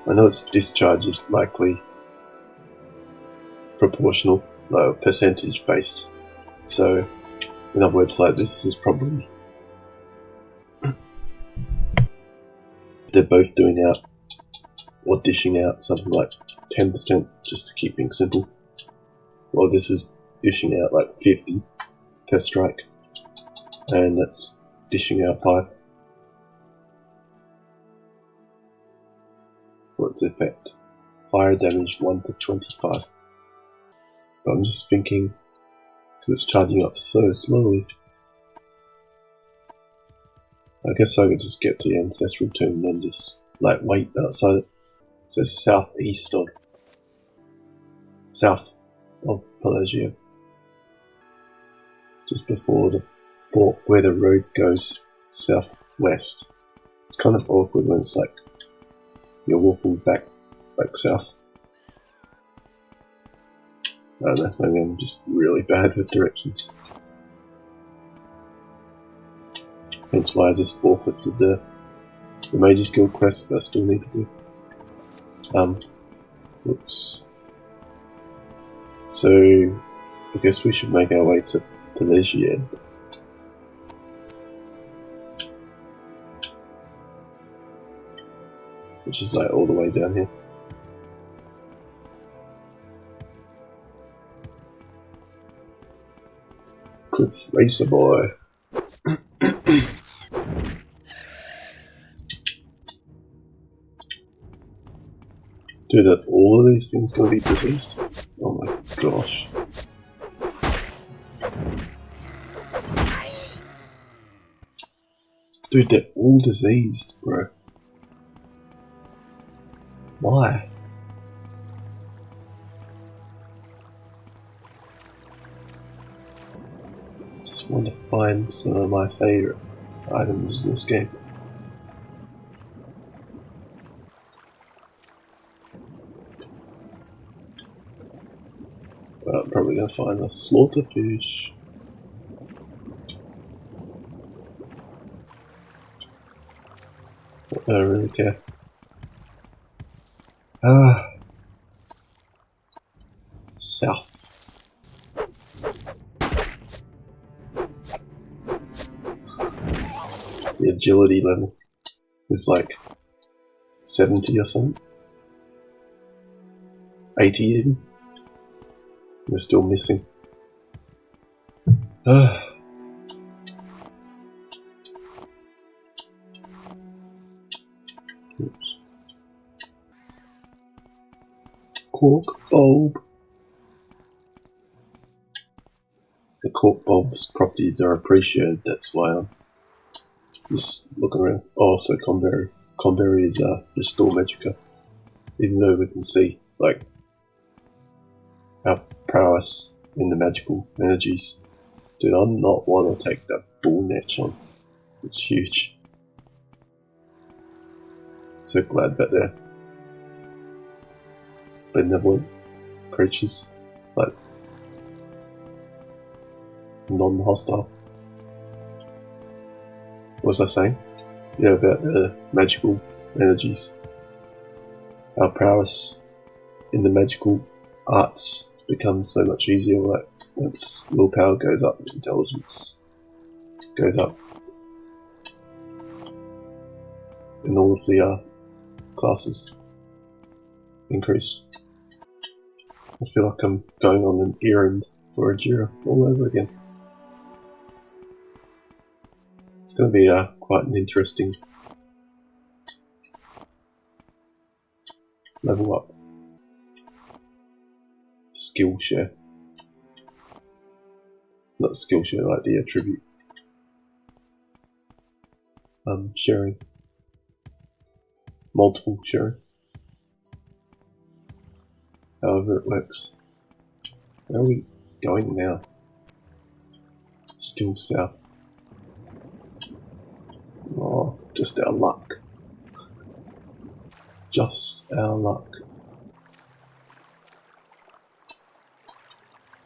I know its discharge is likely proportional, percentage based. So, in other words, like, this is probably... they're both doing out or dishing out something like 10% just to keep things simple. Well, this is dishing out like 50 per strike, and that's dishing out 5 for its effect. Fire damage 1 to 25. But I'm just thinking, because it's charging up so slowly, I guess I could just get to the Ancestral Tomb and then just like wait outside it. So south of Pelagio. Just before the fork where the road goes southwest. It's kind of awkward when it's like you're walking back south. I don't know, maybe I'm just really bad with directions. Hence why I just forfeited the Mage's Guild quest that I still need to do. Whoops. So, I guess we should make our way to Pelagio. Which is like all the way down here. Cliff Racer Boy. Dude, are all of these things gonna be diseased? Oh my gosh. Dude, they're all diseased, bro. Why? Just want to find some of my favorite items in this game. But I'm probably going to find a slaughterfish. I don't really care. South. The agility level is like 70 or something. 80 even. We're still missing. Cork bulb. The cork bulb's properties are appreciated, that's why I'm just looking around. Oh, so Conberry. Conberry is Restore Magica. Even though we can see, like, our prowess in the magical energies. Dude, I do not want to take that bull netch on. It's huge. So glad that they're benevolent creatures, like non-hostile. What was I saying? Yeah, about the magical energies. our prowess in the magical arts becomes so much easier. Like once willpower goes up, intelligence goes up, and all of the classes increase. I feel like I'm going on an errand for a Jira all over again. It's going to be quite an interesting level up. Skill share. Not skill share, like the attribute. Sharing. Multiple sharing. However it works. Where are we going now? Still south. Oh, just our luck. Just our luck.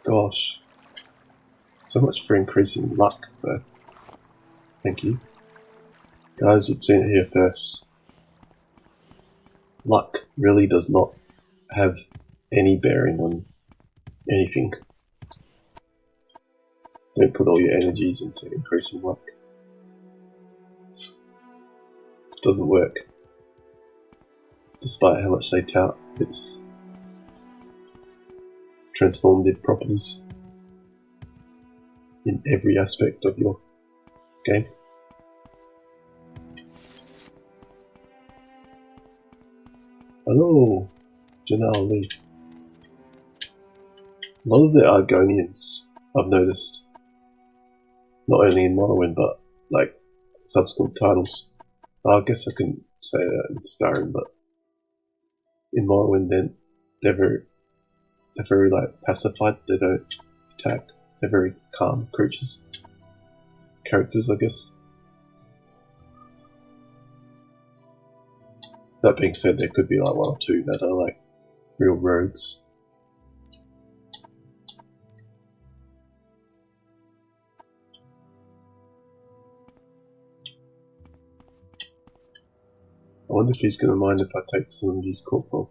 Gosh. So much for increasing luck, though. Thank you. Guys, you've seen it here first. Luck really does not have any bearing on anything. Don't put all your energies into increasing luck. It doesn't work. Despite how much they tout its transformative properties in every aspect of your game. Hello, Janelle Lee. A lot of the Argonians I've noticed, not only in Morrowind but like subsequent titles. I guess I couldn't say that in Skyrim, but in Morrowind they're very like pacified. They don't attack. They're very calm characters, I guess. That being said, there could be like one or two that are like real rogues. I wonder if he's going to mind if I take some of these corporal.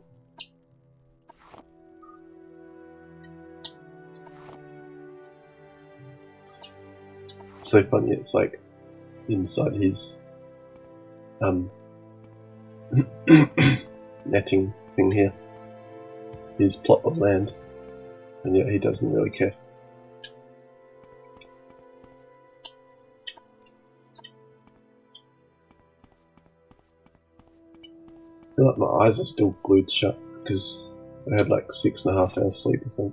It's so funny, it's like inside his netting thing here, his plot of land, and yet he doesn't really care. I feel like my eyes are still glued shut because I had like 6.5 hours sleep or something.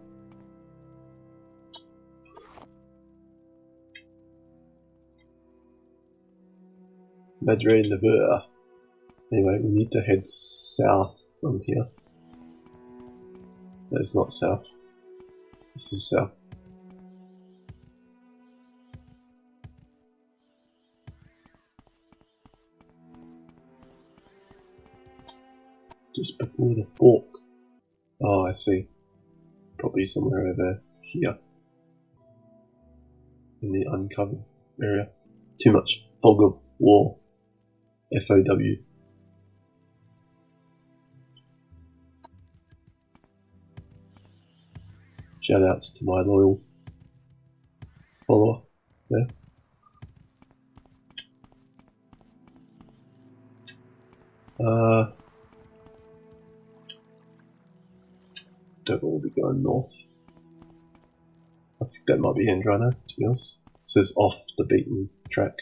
Madre Nevada. Anyway, we need to head south from here. That's not south. This is south. Just before the fork. Oh, I see. Probably somewhere over here. In the uncovered area. Too much fog of war. FOW. Shoutouts to my loyal follower there. Don't want to be going north. I think that might be Andrano, to be honest. It says off the beaten track.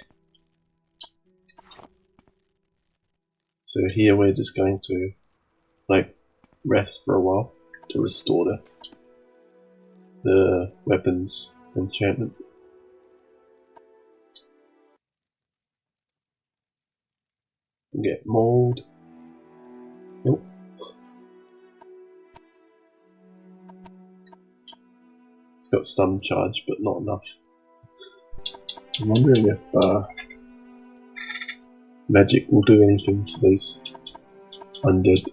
So here we're just going to like rest for a while to restore the weapons enchantment. And get mold. Nope. It's got some charge, but not enough. I'm wondering if magic will do anything to these undead.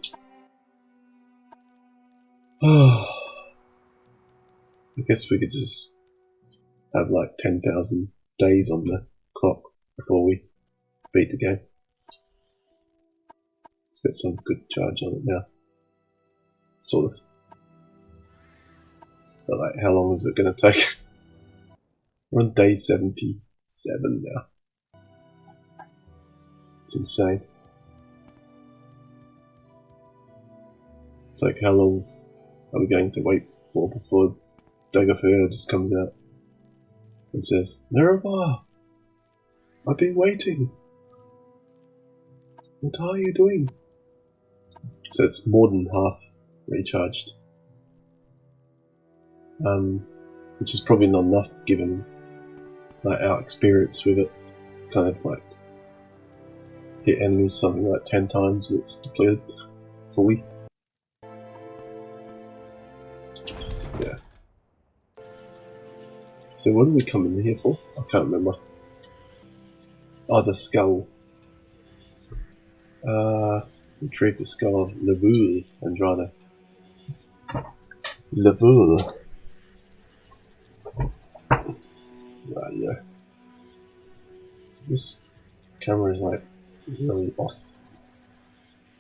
I guess we could just have like 10,000 days on the clock before we beat the game. Let's get some good charge on it now. sort of. But like, how long is it going to take? We're on day 77 now. It's insane. It's like, how long are we going to wait for before Daggerfur just comes out and says, Nerva, I've been waiting. What are you doing? So it's more than half recharged. Which is probably not enough given like our experience with it. Kind of like hit enemies something like 10 times it's depleted fully. Yeah. So what did we come in here for? I can't remember. Oh, the skull. Retrieve the skull of Levul, Andrana. Levul. Right, yeah. This camera is like really off.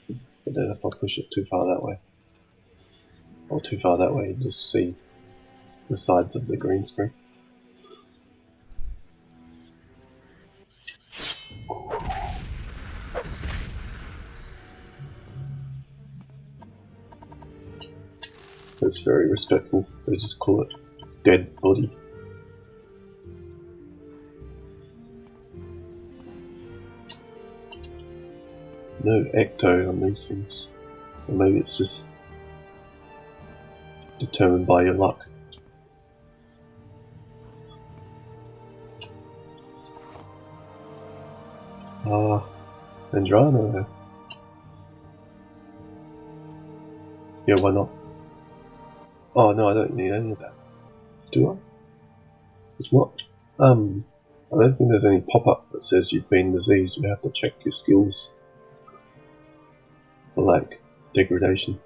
But then if I push it too far that way, or too far that way, you just see the sides of the green screen. It's very respectful. They just call it dead body. No ecto on these things. Or maybe it's just determined by your luck. Andrana. Yeah, why not? Oh no, I don't need any of that. Do I? It's not. I don't think there's any pop-up that says you've been diseased. You have to check your skills for like degradation.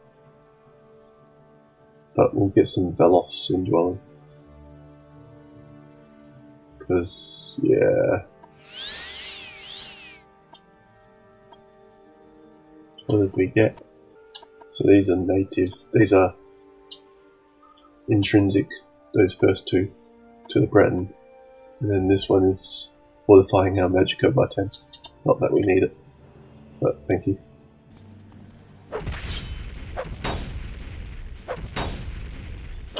But we'll get some Velof's indwelling. Because, yeah. What did we get? So these are native, these are intrinsic, those first two, to the Breton. And then this one is fortifying our Magico by 10. Not that we need it, but thank you.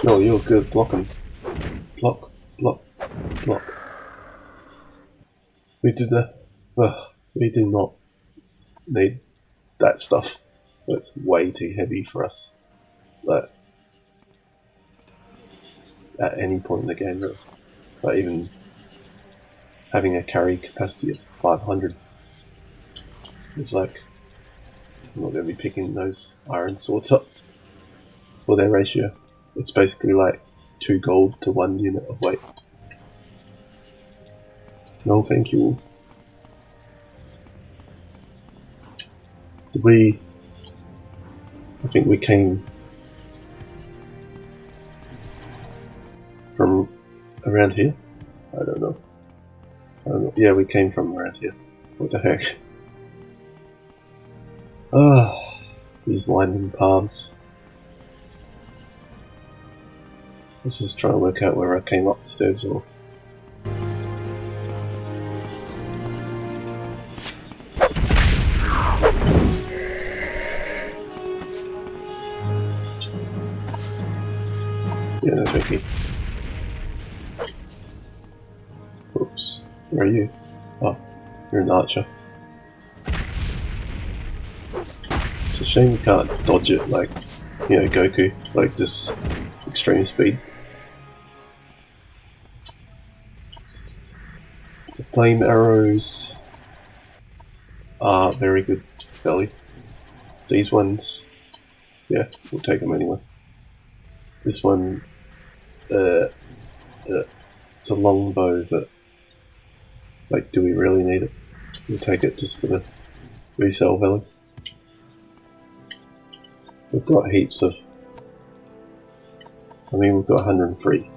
No, you're good blocking. Block, block, block. We do not need that stuff. It's way too heavy for us. Like, at any point in the game, really. Like, even having a carry capacity of 500 is like, I'm not going to be picking those iron swords up for their ratio. It's basically like 2 gold to 1 unit of weight. No, thank you. Did we? I think we came from around here. I don't know. Yeah, we came from around here. What the heck? These winding paths. Let's just try and work out where I came up the stairs or. Yeah, no thank you. Oops. Where are you? Oh, you're an archer. It's a shame you can't dodge it like, you know, Goku, like just extreme speed. The flame arrows are very good belly. These ones, yeah, we'll take them anyway. This one, it's a long bow, but like, do we really need it? We'll take it just for the resale value. We've got heaps of. I mean, we've got 103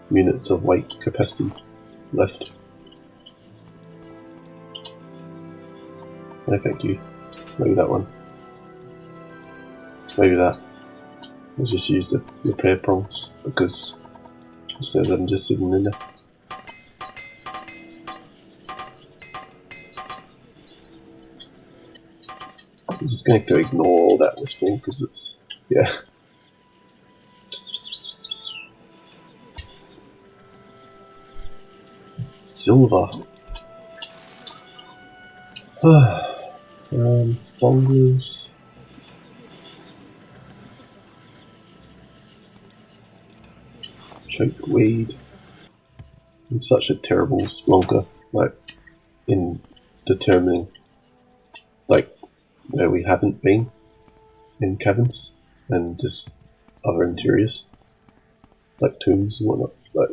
units of weight capacity left. No, thank you. Maybe that one. Maybe that. I'll just use the repair prongs because instead of them just sitting in there. I'm just going to ignore all that whispering because it's, yeah. Silver. Bonglers. Choke weed. I'm such a terrible splonker, like, in determining, like, where we haven't been in caverns and just other interiors, like tombs and whatnot. Like,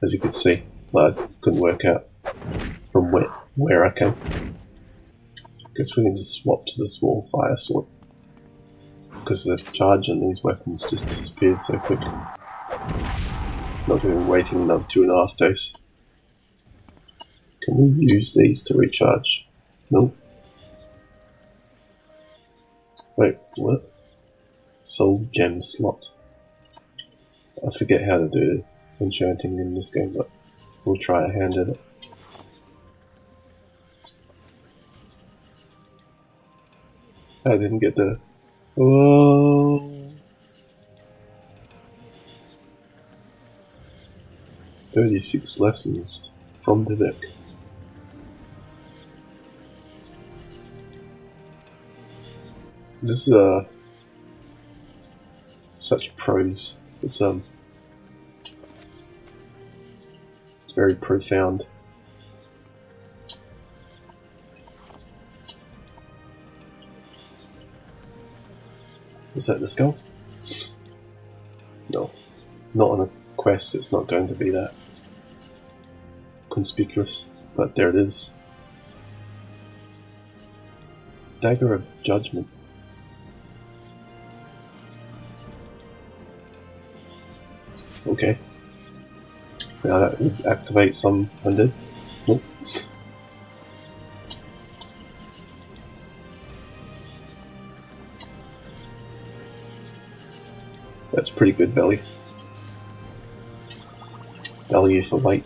as you can see, like, I couldn't work out from where I came. Guess we can just swap to the small fire sword because the charge on these weapons just disappears so quick. Not going to be waiting another 2.5 days. Can we use these to recharge? Nope. Wait, what? Soul gem slot. I forget how to do enchanting in this game, but we'll try a hand at it. I didn't get the... Oh. 36 lessons from Vivek. This is such prose. It's very profound. Is that the skull? No. Not on a quest, it's not going to be that conspicuous, but there it is. Dagger of Judgment. Okay. Now that would activate some undead. Nope. That's pretty good value. Value for weight.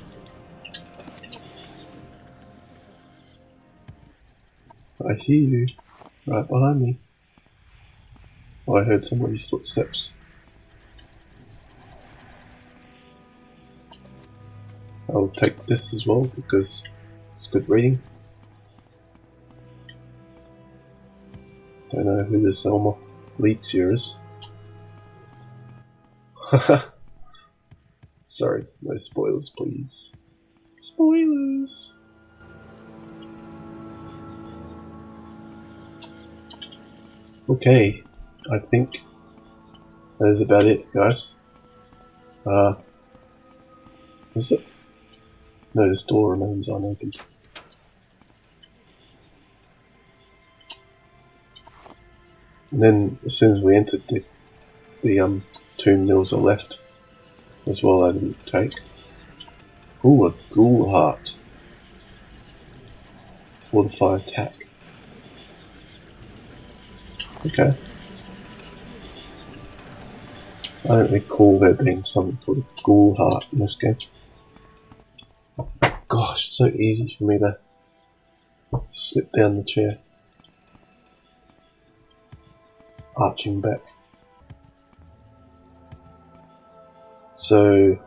I hear you. Right behind me. Oh, I heard somebody's footsteps. I'll take this as well because it's good reading. Don't know who this Selma Leaks here is. Sorry, no spoilers, please. Spoilers! Okay, I think that is about it, guys. Is it? No, this door remains unopened. And then, as soon as we entered the tomb, there was a left as well I didn't take. Ooh, a ghoul heart. Fortify attack. Okay. I don't recall there being something called a ghoul heart in this game. Gosh, it's so easy for me to slip down the chair. Arching back. So,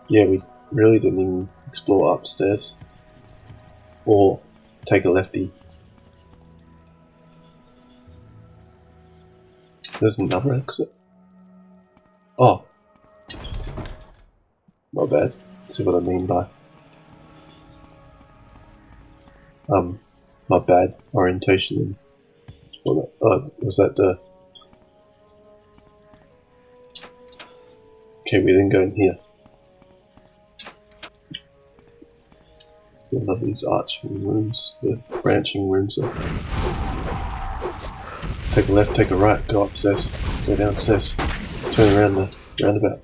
yeah, we really didn't even explore upstairs. Or take a lefty. There's another exit. Oh. My bad. See what I mean by... my bad orientation. Was that the... Okay, we then go in here. I love these arching rooms, the branching rooms. Take a left, take a right, go upstairs, go downstairs, turn around the roundabout.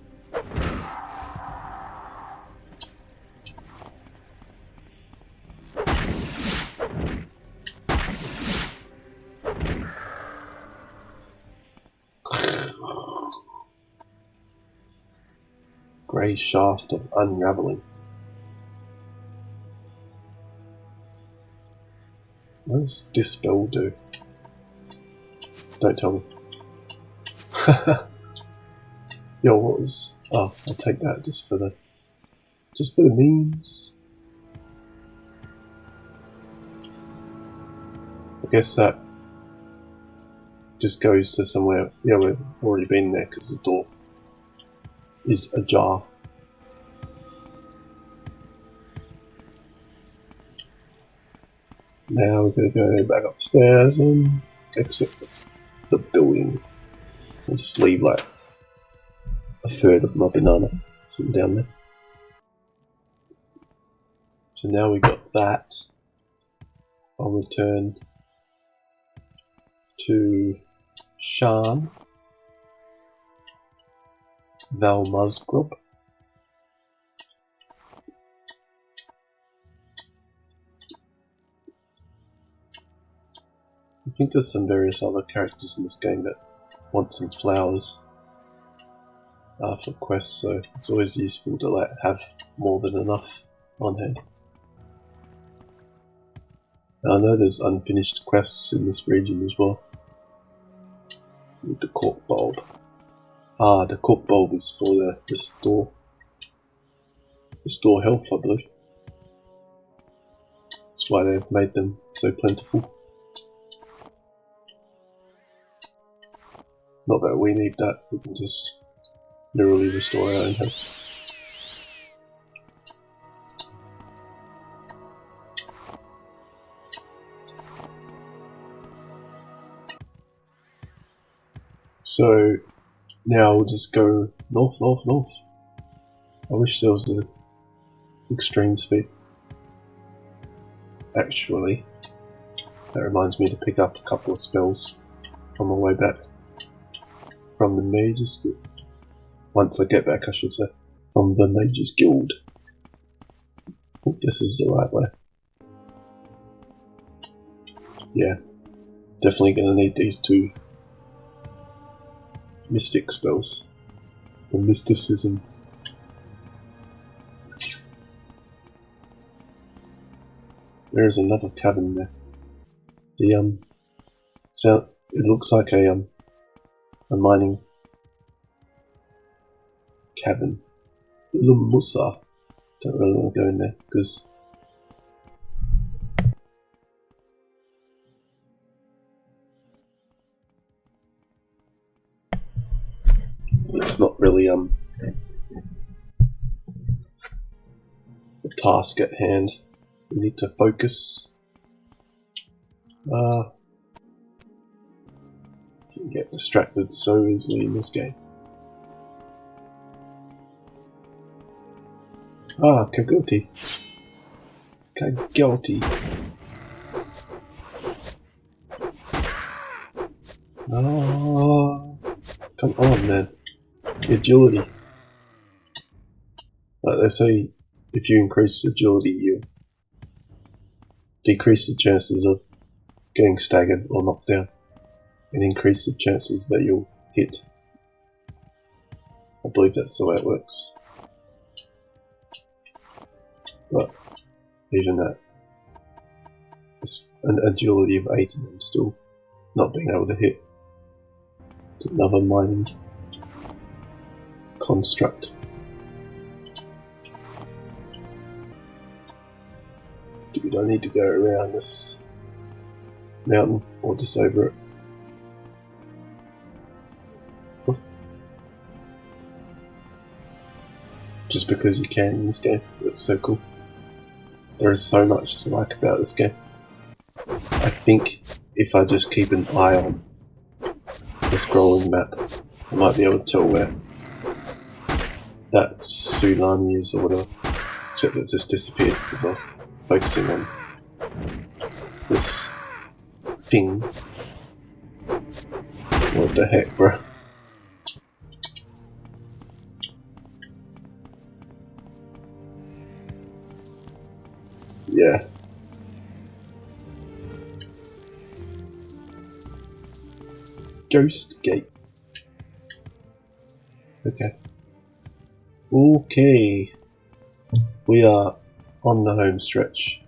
Grey shaft of unravelling. What does dispel do? Don't tell me. Yo, what was? Oh, I'll take that just for the memes. I guess that just goes to somewhere. Yeah, we've already been there because the door is ajar. Now we're going to go back upstairs and exit the building. And just leave like a third of my banana sitting down there. So now we got that. I'll return to Shan Val Musgrove. I think there's some various other characters in this game that want some flowers for quests, so it's always useful to have more than enough on hand. Now, I know there's unfinished quests in this region as well. With the cork bulb. Ah, the cork bulb is for the restore health, I believe. That's why they've made them so plentiful. Not that we need that, we can just literally restore our own health. So now we'll just go north. I wish there was the extreme speed. Actually, that reminds me to pick up a couple of spells on my way back from the Mages Guild. Once I get back, I should say, from the Mages Guild. I think this is the right way. Yeah, definitely gonna need these two mystic spells. The mysticism. There is another cavern there. So it looks like a mining cavern. Lumusa. Don't really want to go in there because it's not really the task at hand. We need to focus. You can get distracted so easily in this game. GOTY. GOTY. Come on, man. Agility. Like they say, if you increase agility, you decrease the chances of getting staggered or knocked down, and increase the chances that you'll hit. I believe that's the way it works. But even that, it's an agility of 80, I'm still not being able to hit. It's another mining construct. Dude, I need to go around this mountain or just over it. Just because you can in this game. It's so cool. There is so much to like about this game. I think if I just keep an eye on the scrolling map, I might be able to tell where that tsunami is or whatever. Except it just disappeared because I was focusing on this thing. What the heck, bro? Yeah. Ghost Gate. Okay. Okay, we are on the home stretch.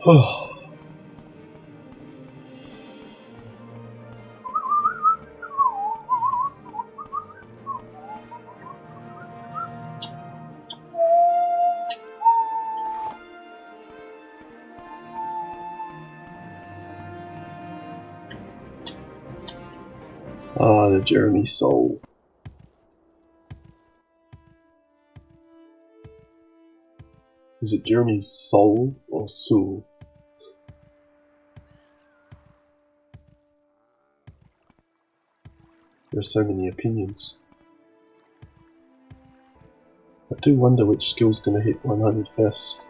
Ah, the Jeremy soul. Is it Jeremy's soul or soul? There are so many opinions. I do wonder which skill's going to hit 100 first.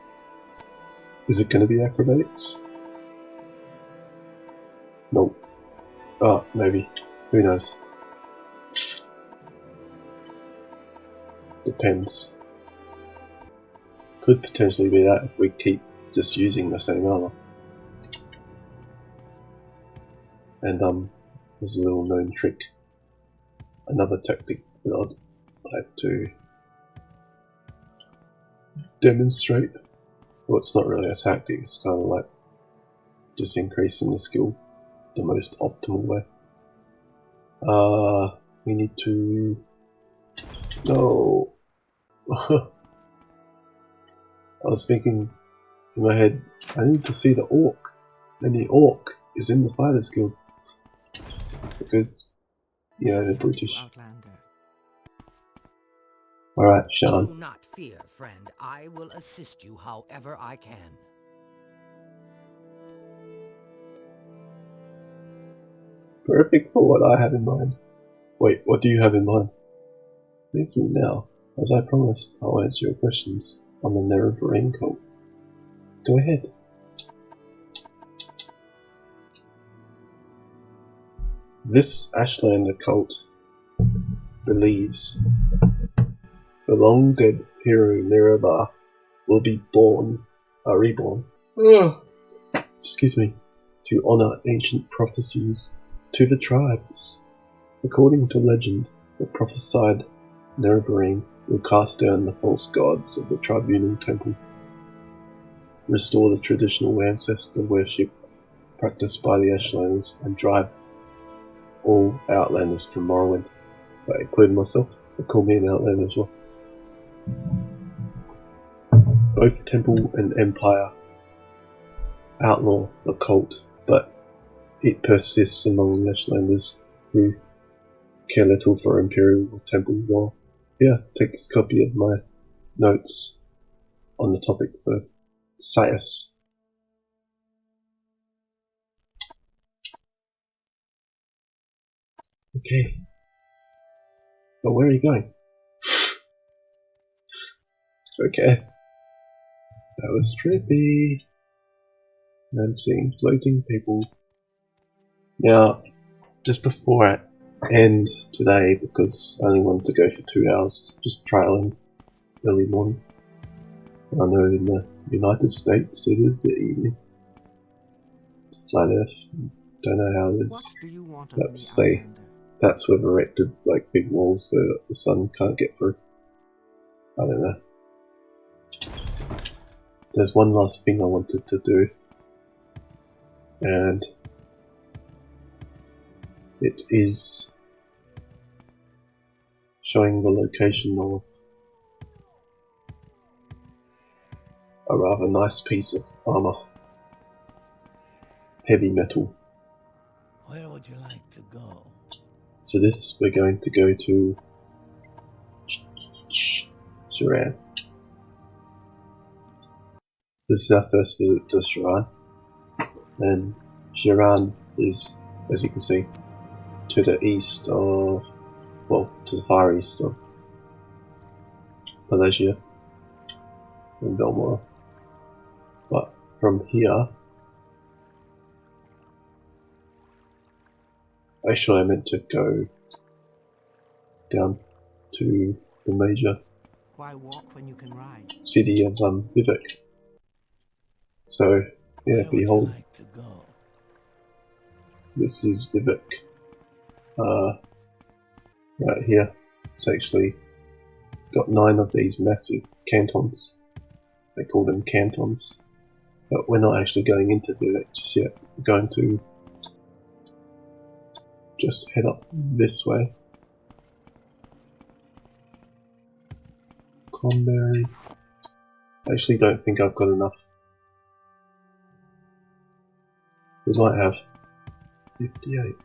Is it going to be acrobatics? Nope. Ah, maybe. Who knows? Depends. Could potentially be that if we keep just using the same armor. And there's a little known trick. Another tactic that I'd like to demonstrate. Well, it's not really a tactic, it's kind of like just increasing the skill the most optimal way. We need to... No! I was thinking in my head, I need to see the orc. And the orc is in the Fighters Guild. Because, you know, they're British. Outlander. Alright, Sean. Do not fear, friend. I will assist you however I can. Perfect for what I have in mind. Wait, what do you have in mind? Thank you. Now, as I promised, I'll answer your questions on the Nirn cult. Go ahead. This Ashlander cult believes the long dead hero Mirava will be reborn. Excuse me. To honor ancient prophecies to the tribes. According to legend, the prophesied Nirn will cast down the false gods of the tribunal temple, restore the traditional ancestor worship practiced by the Ashlanders, and drive all Outlanders from Morrowind, including myself. They call me an Outlander as well. Both Temple and Empire outlaw the cult, but it persists among the Ashlanders who care little for Imperial or Temple law. Here, take this copy of my notes on the topic for Sias. Okay. But where are you going? Okay. That was trippy. I'm seeing floating people. Now, just before I end today, because I only wanted to go for 2 hours, just trialing early morning. I know in the United States it is the evening. Flat Earth. Don't know how this. What do you want of Let's me, say Outlander? that's we've erected like big walls so that the sun can't get through. I don't know. There's one last thing I wanted to do, and it is showing the location of a rather nice piece of armor. Heavy metal. Where would you like to go? For this, we're going to go to Shiran. This is our first visit to Shiran, and Shiran is, as you can see, to the east of, well, to the far east of Malaysia and Belmore. But from here, actually I meant to go down to the major Why walk when you can ride? city of Vivek. So, yeah, Where would you behold, like to go? this is Vivek. Right here. It's actually got 9 of these massive cantons. They call them cantons. But we're not actually going into it just yet. We're going to just head up this way. Clonberry. I actually don't think I've got enough. We might have 58.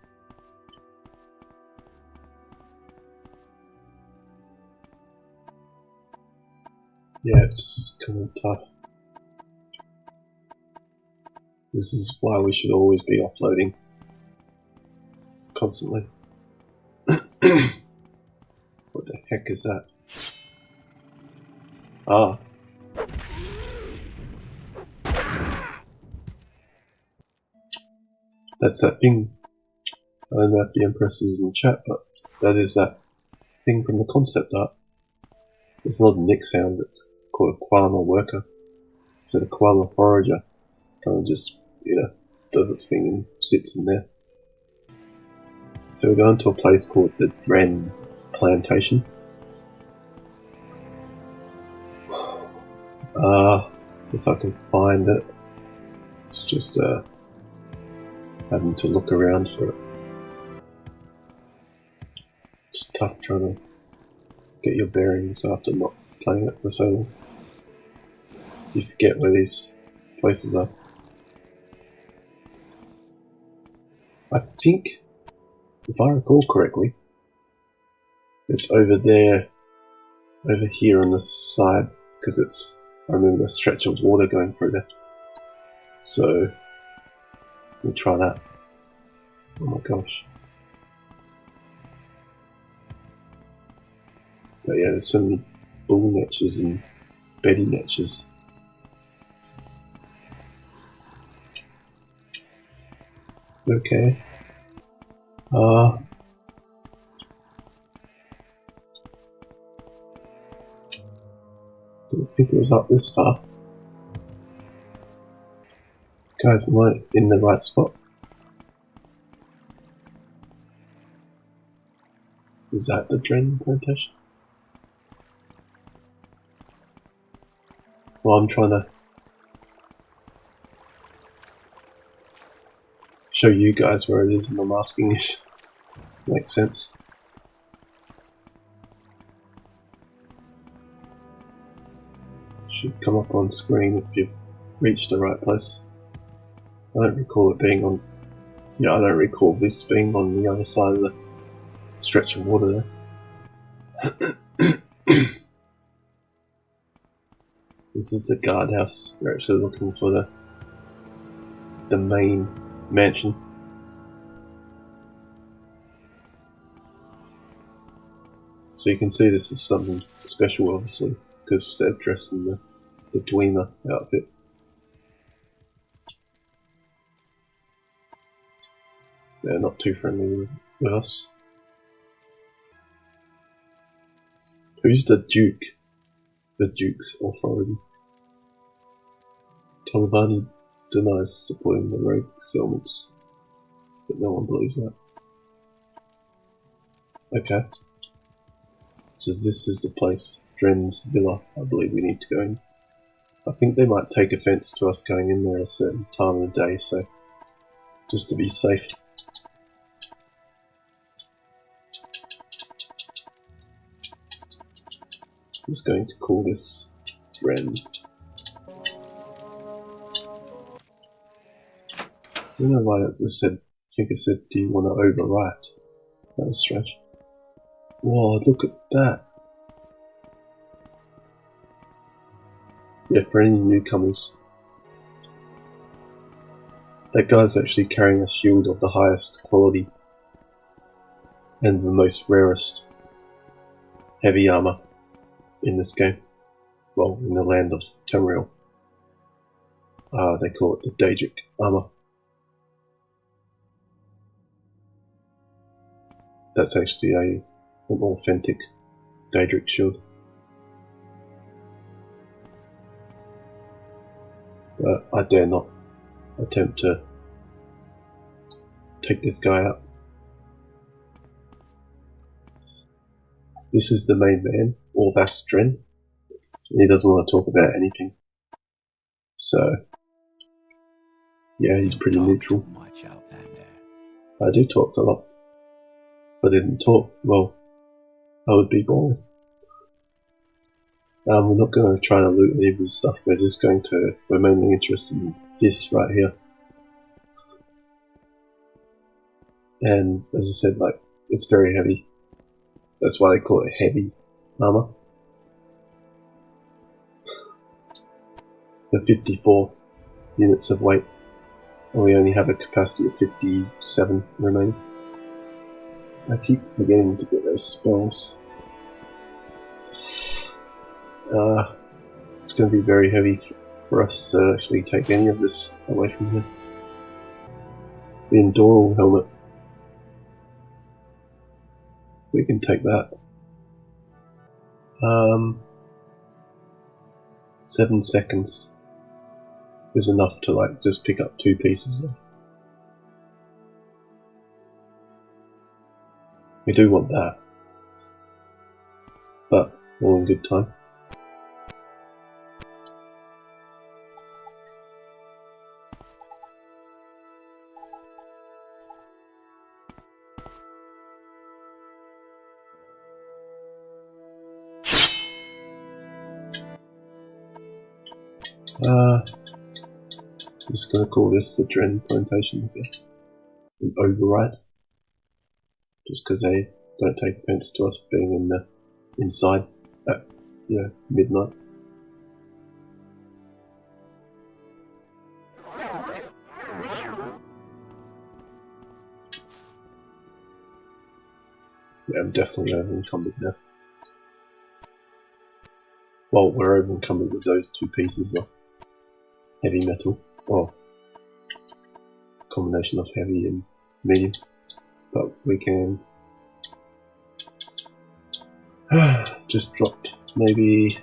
Yeah, it's kind of tough. This is why we should always be offloading constantly. What the heck is that? Ah. That's that thing. I don't know if the Empress is in chat, but that is that thing from the concept art. It's not a Nick sound, it's called a Kwama worker. So the Kwama forager kind of just, does its thing and sits in there. So we're going to a place called the Nirn plantation. If I can find it. It's just having to look around for it. It's tough trying to get your bearings after not playing it for so long. You forget where these places are. I think, if I recall correctly, it's over there, over here on the side, because I remember a stretch of water going through there. So, we'll try that. Oh my gosh. But yeah, there's so many bull netches and Betty netches. Okay. Didn't think it was up this far. Guys, am I in the right spot? Is that the Nirn plantation? Well, I'm trying to show you guys where it is, and I'm asking if it makes sense. Should come up on screen if you've reached the right place. I don't recall it being on... Yeah, I don't recall this being on the other side of the stretch of water there. This is the guardhouse. We're actually looking for the main mansion. So you can see this is something special, obviously, because they're dressed in the Dwemer outfit. They're not too friendly with us. Who's the Duke? The Duke's authority. Talabani denies supporting the rogue settlements, but no one believes that. Okay. So this is the place, Nirn's villa, I believe we need to go in. I think they might take offence to us going in there at a certain time of the day, so just to be safe. I'm just going to call this Nirn. I don't know why it just said, I think it said, do you want to overwrite? That was strange. Whoa, look at that. Yeah, for any newcomers, that guy's actually carrying a shield of the highest quality and the most rarest heavy armor in this game. Well, in the land of Tamriel. They call it the Daedric armor. That's actually an authentic Daedric shield. But I dare not attempt to take this guy out. This is the main man, Orvas Dren. He doesn't want to talk about anything. So, yeah, he's pretty neutral. Much, Outlander. I do talk a lot. If I didn't talk, well, I would be boring. We're not going to try to loot any of his stuff, we're mainly interested in this right here. And as I said, like, it's very heavy. That's why they call it heavy armor. The 54 units of weight, and we only have a capacity of 57 remaining. I keep forgetting to get those spells. It's going to be very heavy for us to actually take any of this away from here. The Endoral helmet. We can take that. 7 seconds is enough to like just pick up 2 pieces of. We do want that, but all in good time. Just gonna call this the Dren Plantation again. An override. Just because they don't take offense to us being in the inside at, midnight. Yeah, I'm definitely over encumbered now. Well, we're over encumbered with those 2 pieces of heavy metal, or combination of heavy and medium, but we can just drop maybe.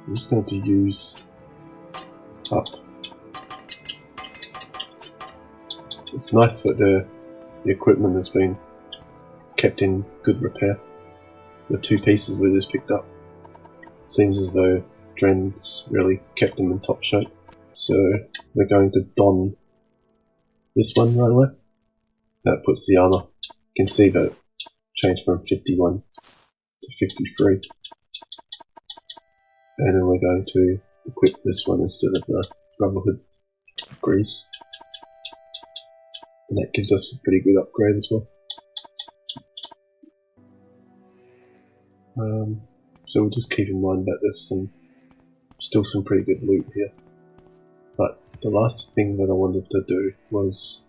I'm just going to use up. It's nice that the equipment has been kept in good repair. The 2 pieces we just picked up, seems as though Dren's really kept them in top shape. So we're going to don this one right away. That puts the armor. You can see that it changed from 51 to 53. And then we're going to equip this one instead of the Brotherhood Greaves. And that gives us a pretty good upgrade as well. So we'll just keep in mind that there's still some pretty good loot here. But the last thing that I wanted to do was,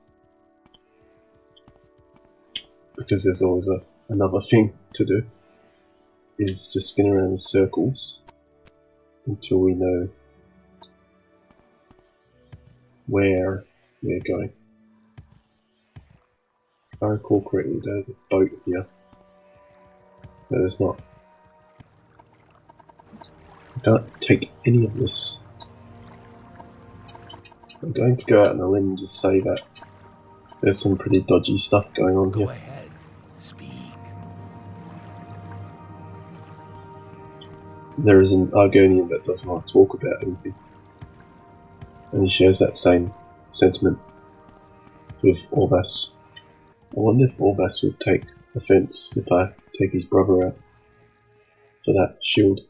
because there's always another thing to do, is just spin around in circles until we know where we're going. If I recall correctly, there's a boat here. No, there's not. I can't take any of this. I'm going to go out on a limb and just say that there's some pretty dodgy stuff going on here. Go ahead. Speak. There is an Argonian that doesn't want to talk about anything. And he shares that same sentiment with Orvas. I wonder if Orvas would take offense if I take his brother out for that shield.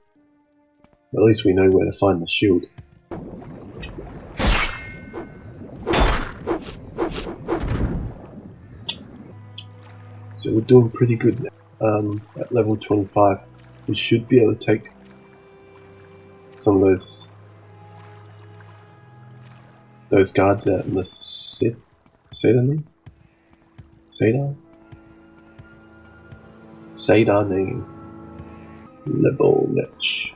At least we know where to find the shield. So we're doing pretty good now. At level 25, we should be able to take some of those guards out in the Sadar name. Lebonech.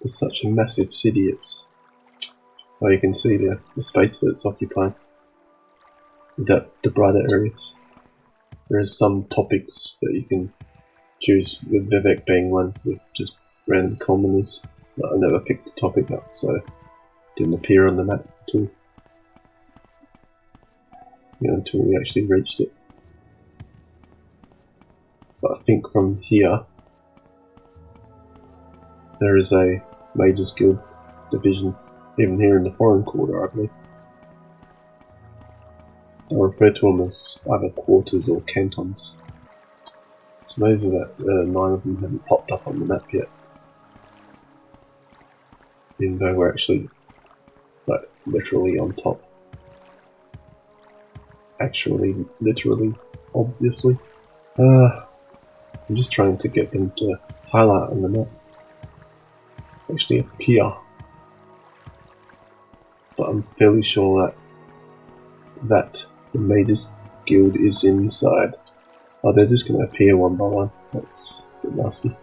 It's such a massive city, it's... Oh, you can see the space that it's occupying. The brighter areas. There are some topics that you can choose, with Vivek being one, with just random commoners. I never picked the topic up, so it didn't appear on the map at all. Until we actually reached it. But I think from here there is a Mages Guild division, even here in the foreign quarter, I believe. I refer to them as either quarters or cantons. It's amazing that 9 of them haven't popped up on the map yet. Even though we're actually, like, literally on top. Actually, literally, obviously. I'm just trying to get them to highlight on the map. Actually appear. But I'm fairly sure that the Mages Guild is inside. Oh, they're just going to appear one by one. That's a bit nasty.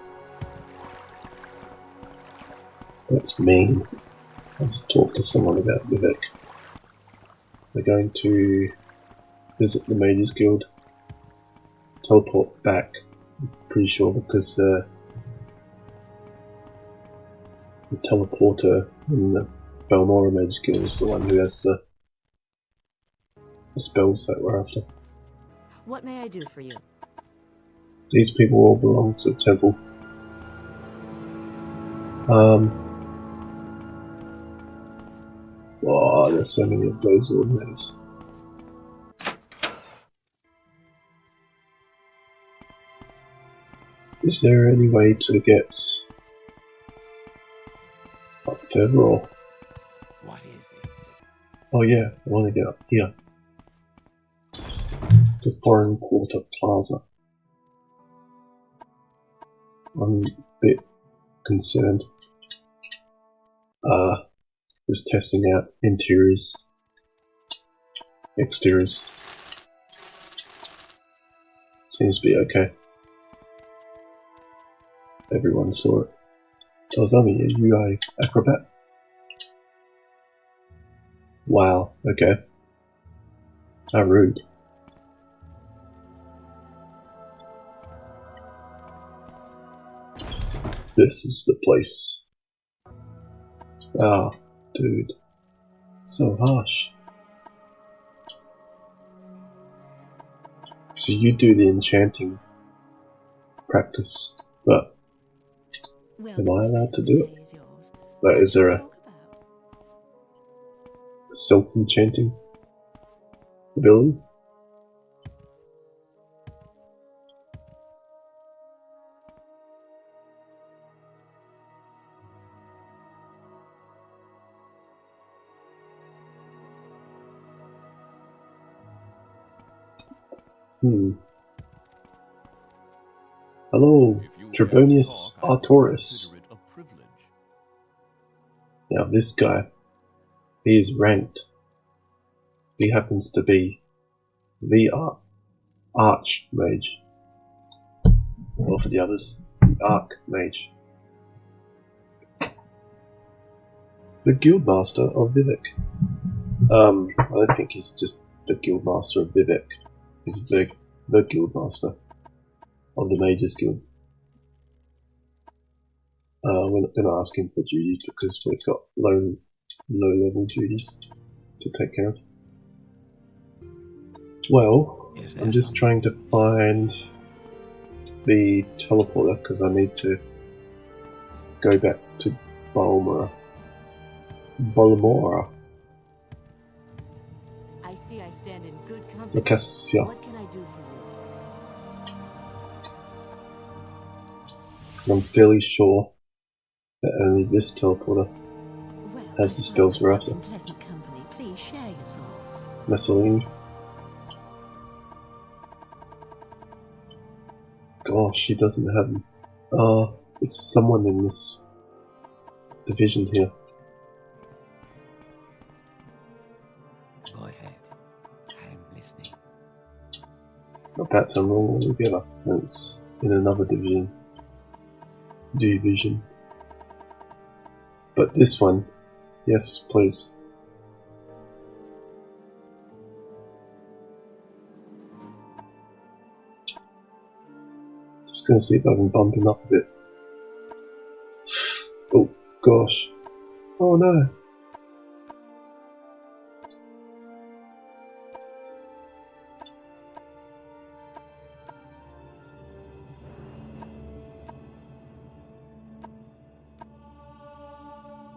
That's mean. Let's talk to someone about Vivek. We're going to visit the Mages Guild. Teleport back. I'm pretty sure because the teleporter in the Balmora Mages Guild is the one who has the spells that we're after. What may I do for you? These people all belong to the temple. Oh, there's so many of those ordinaries. Is there any way to get up further or? What is it? Oh yeah, I want to get up here. The Foreign Quarter Plaza. I'm a bit concerned. Just testing out interiors, exteriors. Seems to be okay. Everyone saw it. Tazami, are you a acrobat? Wow, okay. How rude. This is the place. Ah, dude. So harsh. So you do the enchanting practice, but am I allowed to do it? Like, is there a self-enchanting ability? Hello, Trebonius Artoris. Now this guy, he is ranked. He happens to be the Archmage. Or for the others, the Archmage. The Guildmaster of Vivek. I don't think he's just the Guildmaster of Vivek. He's the Guildmaster of the Mages Guild. We're not going to ask him for duties because we've got low level duties to take care of. Well, I'm just trying to find the teleporter because I need to go back to Balmora. I see I stand in good company. Lacasia. What can I do for you? I'm fairly sure that only this teleporter Well, has the spells we're after. in pleasant company. Please share your thoughts. Mussolini. Gosh, she doesn't have them. It's someone in this division here. Go ahead. I'm listening. Or perhaps I'm wrong altogether. And it's in another division. But this one, yes, please. Just gonna see if I can bump him up a bit. Oh gosh. Oh no.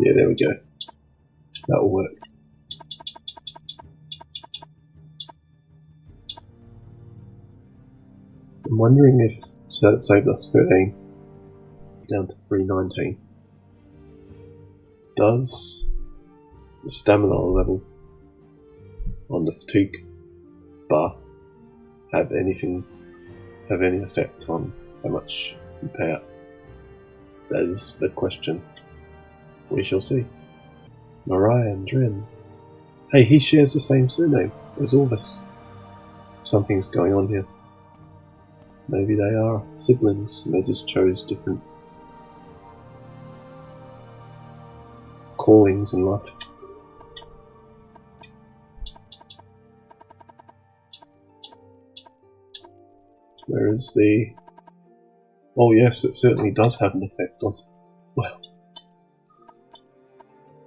Yeah, there we go. That will work. I'm wondering if so it saved us 13 down to 319. Does the stamina level on the fatigue bar have any effect on how much you pay out? That is the question. We shall see. Mariah and Nirn. Hey, he shares the same surname as Orvis. Something's going on here. Maybe they are siblings and they just chose different callings in life. Where is the... Oh yes, it certainly does have an effect on... Well,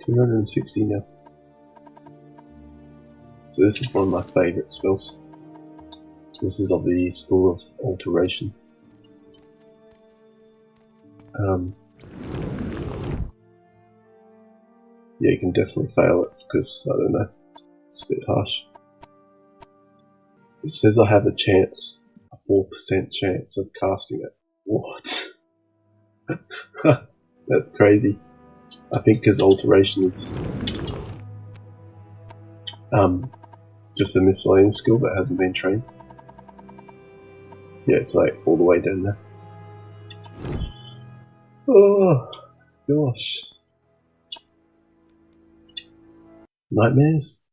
260 now. So this is one of my favourite spells. This is of the School of Alteration. Yeah, you can definitely fail it because, I don't know, it's a bit harsh. It says I have a 4% chance of casting it. What? That's crazy. I think because Alteration is just a miscellaneous skill that hasn't been trained. Yeah, it's like all the way down there. Oh, gosh. Nightmares?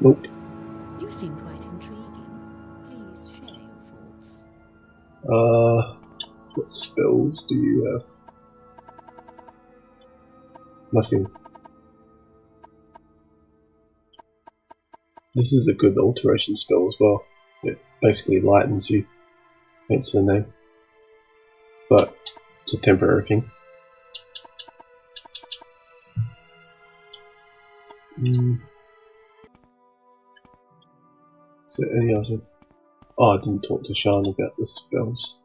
Nope. You seem quite intriguing. Please share your thoughts. What spells do you have? Nothing. This is a good alteration spell as well. It basically lightens you, hence the name. But it's a temporary thing. Is there any other? Oh, I didn't talk to Sean about the spells.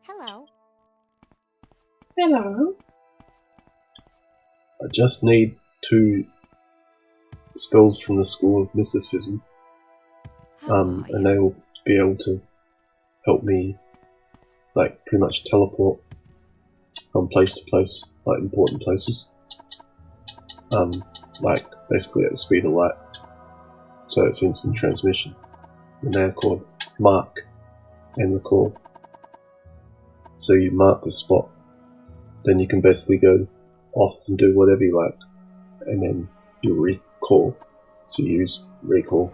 Hello. Hello. I just need 2 spells from the School of Mysticism, and they will be able to help me, like, pretty much teleport from place to place, like important places. Like basically at the speed of light, so it's instant transmission. And they're called Mark and Recall. So you mark the spot, then you can basically go off and do whatever you like, and then you recall. So you use recall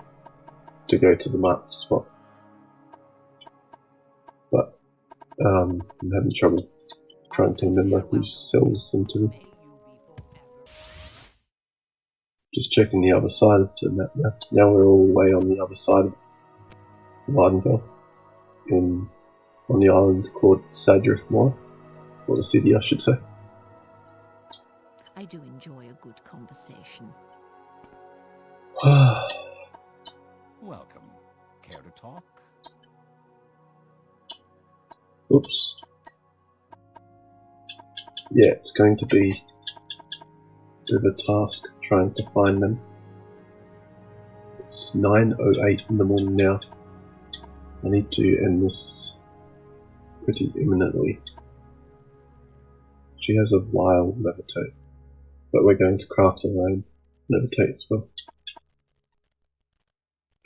to go to the marked spot. But I'm having trouble trying to remember who sells them to me. Just checking the other side of the map now. Now we're all the way on the other side of Vardenfell, on the island called Sadrif Moor, or the city I should say. I do enjoy a good conversation. Welcome. Care to talk? Oops. Yeah, it's going to be a bit of a task trying to find them. It's 9:08 in the morning now. I need to end this pretty imminently. She has a wild levitate, but we're going to craft our own levitate as well.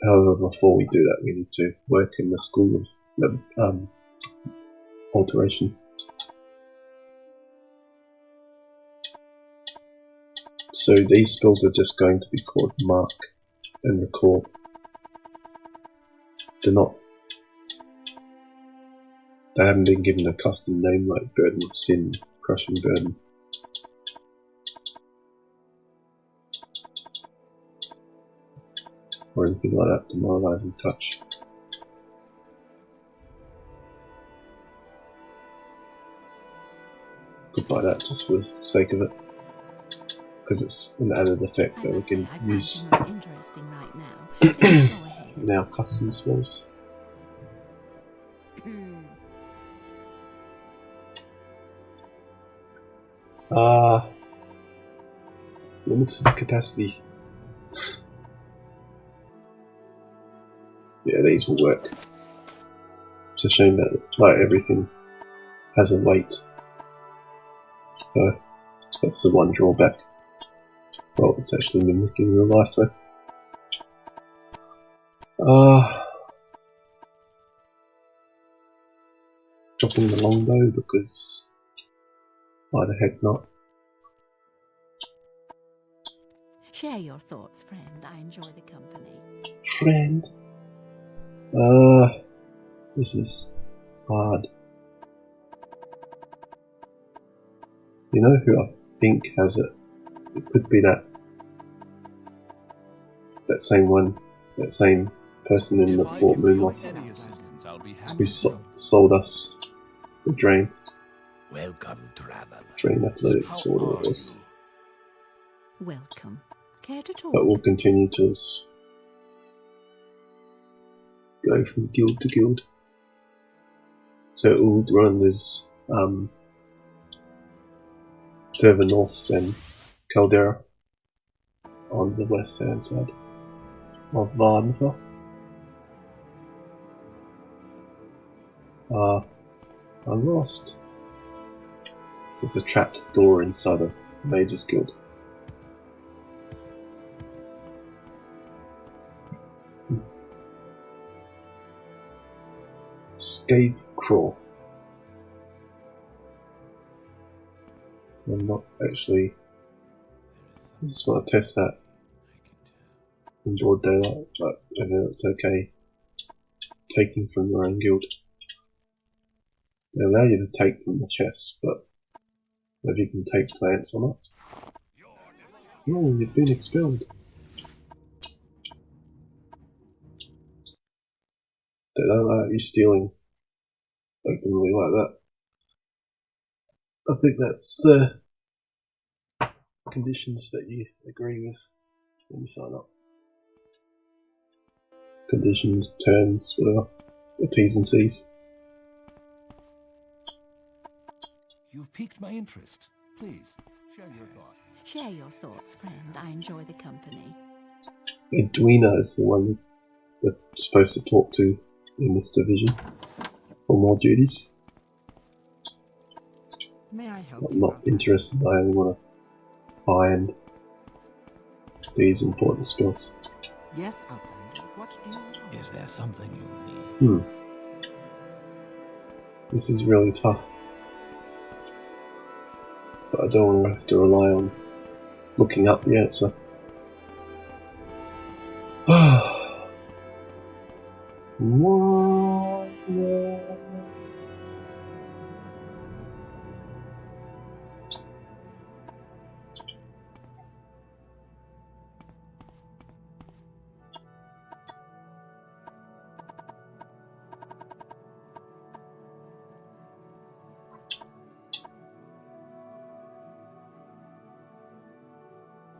However, before we do that, we need to work in the School of Alteration. So these spells are just going to be called Mark and Recall. They haven't been given a custom name like Burden of Sin, Crushing Burden. Or anything like that, Demoralizing Touch. Could buy that just for the sake of it, because it's an added effect that we can use Interesting right now. Please go ahead. in our custom spells. Limited capacity. Yeah, these will work. It's a shame that like everything has a weight. That's the one drawback. Well, it's actually mimicking real life though. Dropping the longbow because why the heck not? Share your thoughts, friend. I enjoy the company. Friend. This is hard. You know who I think has it? It could be that same one, that same person in the Fort Moonloft who sold us the Drain. Welcome, traveler. Drain Athletics, or whatever it was. Welcome. Care to talk? But we'll continue to go from guild to guild. So Uldrun is further north than Caldera on the west hand side of Vardenfell. I'm lost. There's a trapped door inside a Mage's Guild. Scathe Crawl. I'm not actually. I just want to test that in broad daylight, but whether it's okay taking from your own guild. They allow you to take from the chests, but whether you can take plants or not. No, you've been expelled. They don't allow you stealing openly like that. I think that's the conditions that you agree with when you sign up. Conditions, terms, whatever. The T's and C's. You've piqued my interest. Please, share your thoughts. Share your thoughts, friend. I enjoy the company. Edwina is the one that we're supposed to talk to in this division for more duties. May I help I'm you? not interested, I only want to find these important spells. Yes, Outlander. What do you want? Is there something you need? This is really tough. But I don't want to have to rely on looking up the answer.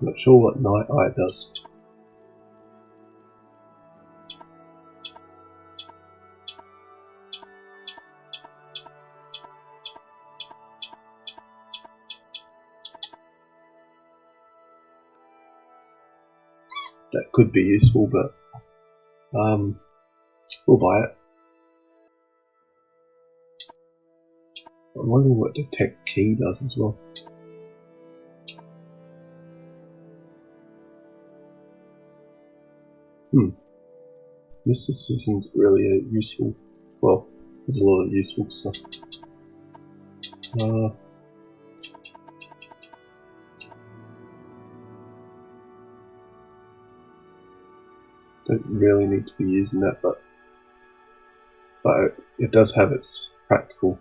Not sure what Night Eye does. That could be useful, but we'll buy it. I'm wondering what Detect Key does as well. This isn't really useful. Well, there's a lot of useful stuff. Don't really need to be using that, but it does have its practical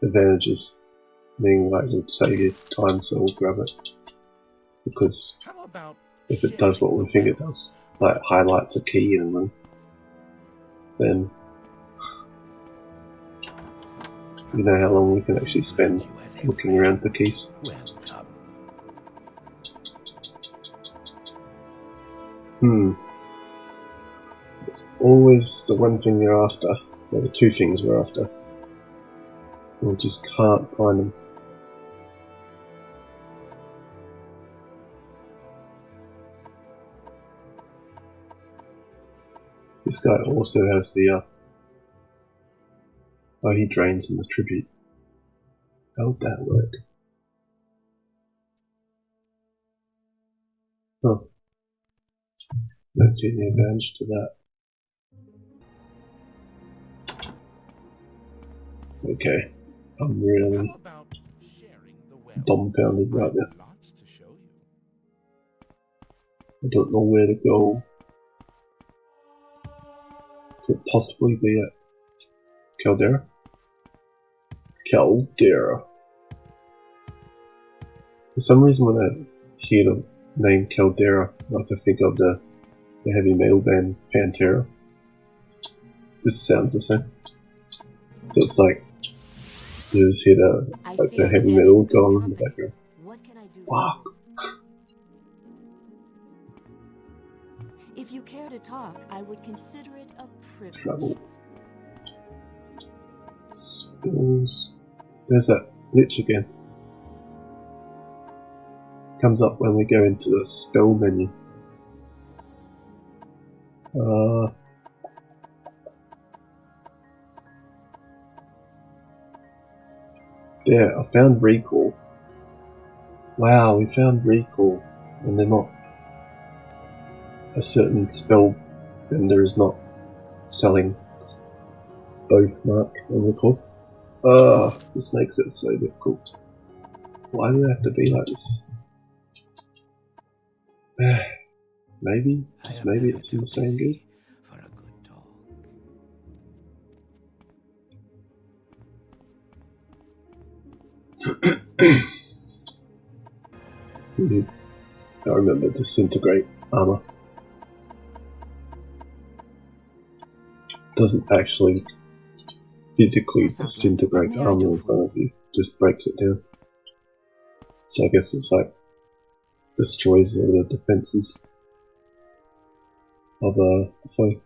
advantages. Meaning, like, it would save you time, so we'll grab it. Because How about if it does what we think it does, like highlights a key in a room, then you know how long we can actually spend looking around for keys. It's always the one thing you're after, or the two things we're after. We just can't find them. This guy also has the, oh, he drains in the tribute. How would that work? Huh. Don't see any advantage to that. Okay. I'm really How about sharing the wealth? dumbfounded right now. I've lots to show you. I don't know where to go. Could possibly be at Caldera? Caldera. For some reason when I hear the name Caldera, like I think of the heavy metal band Pantera. This sounds the same. So it's like, you just hear the heavy metal going on in the background. What can I do? Wow. If you care to talk, I would consider it a privilege. Travel. Spells. There's that glitch again. Comes up when we go into the spell menu. There, I found recall. Wow, we found recall, and they're not. A certain spell vendor is not selling both mark and recall. This makes it so difficult. Why do they have to be like this? Maybe, just maybe it's in the same guild. For a good talk. I remember disintegrate armor. Doesn't actually physically disintegrate armor in front of you, just breaks it down. So I guess it's like destroys all the defenses of a foe.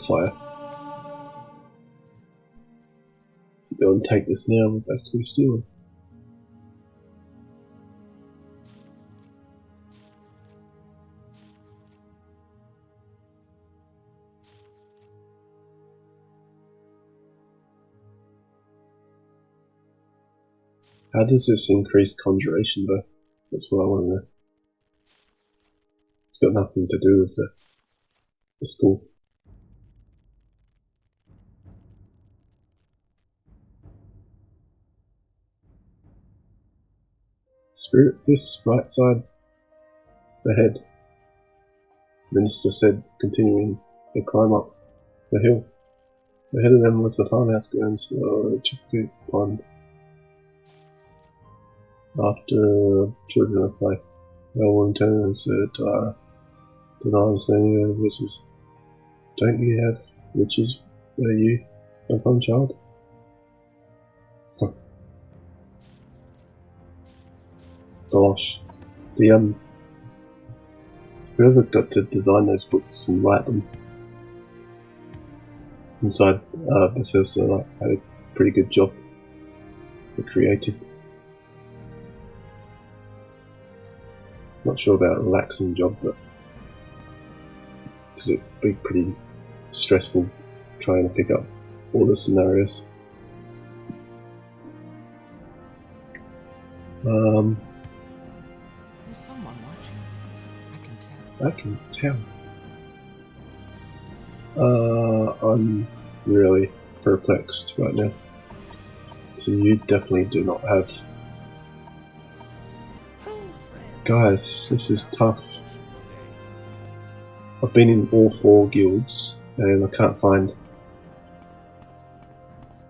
Fire. Go and take this now, we're basically stealing. How does this increase conjuration though? That's what I want to know. It's got nothing to do with the school. Spirit Fist, right side, ahead. Minister said, continuing to climb up the hill. Ahead of them was the farmhouse grounds, Chicken Pond. After children of play, Elwyn turned and said to Lara, "Did I understand you have witches? Don't you have witches where you come from, child?" Gosh, the whoever got to design those books and write them inside Bethesda like, had a pretty good job. They're creative. Not sure about a relaxing job, but because it'd be pretty stressful trying to pick up all the scenarios. There's someone watching. I can tell. I'm really perplexed right now. So you definitely do not have... Guys, this is tough. I've been in all 4 guilds and I can't find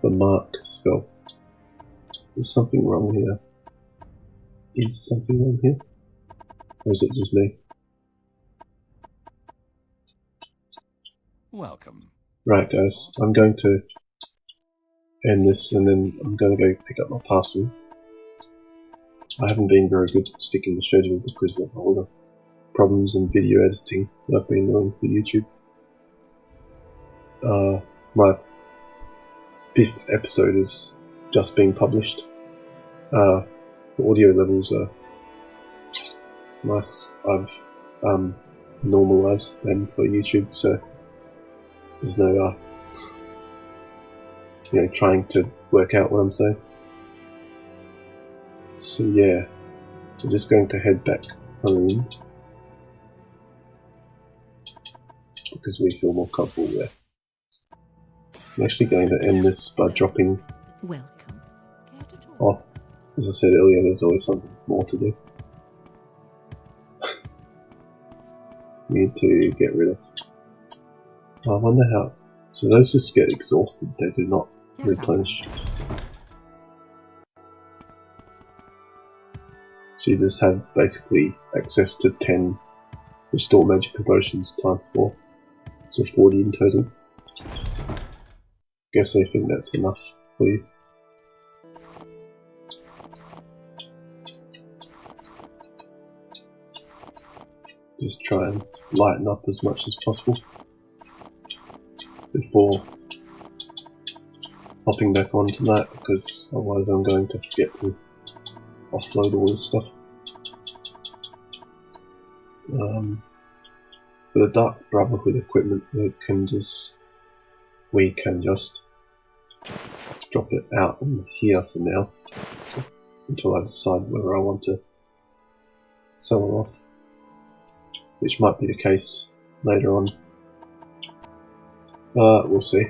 the mark spell. There's something wrong here. Is something wrong here? Or is it just me? Welcome. Right guys, I'm going to end this and then I'm going to go pick up my parcel. I haven't been very good sticking to schedule because of all the problems in video editing that I've been doing for YouTube. my 5th episode is just being published. The audio levels are nice. I've normalized them for YouTube, so there's no trying to work out what I'm saying. So yeah, I'm just going to head back home because we feel more comfortable there. I'm actually going to end this by dropping Welcome. Care to talk? off. As I said earlier, there's always something more to do. Need to get rid of. I wonder how. So those just get exhausted, they do not replenish. So you just have basically access to 10 restore magic potions times 4. So 40 in total. Guess I think that's enough for you. Just try and lighten up as much as possible before hopping back on tonight, because otherwise I'm going to forget to offload all this stuff. For the Dark Brotherhood equipment, we can just drop it out in here for now until I decide whether I want to sell it off, which might be the case later on. We'll see.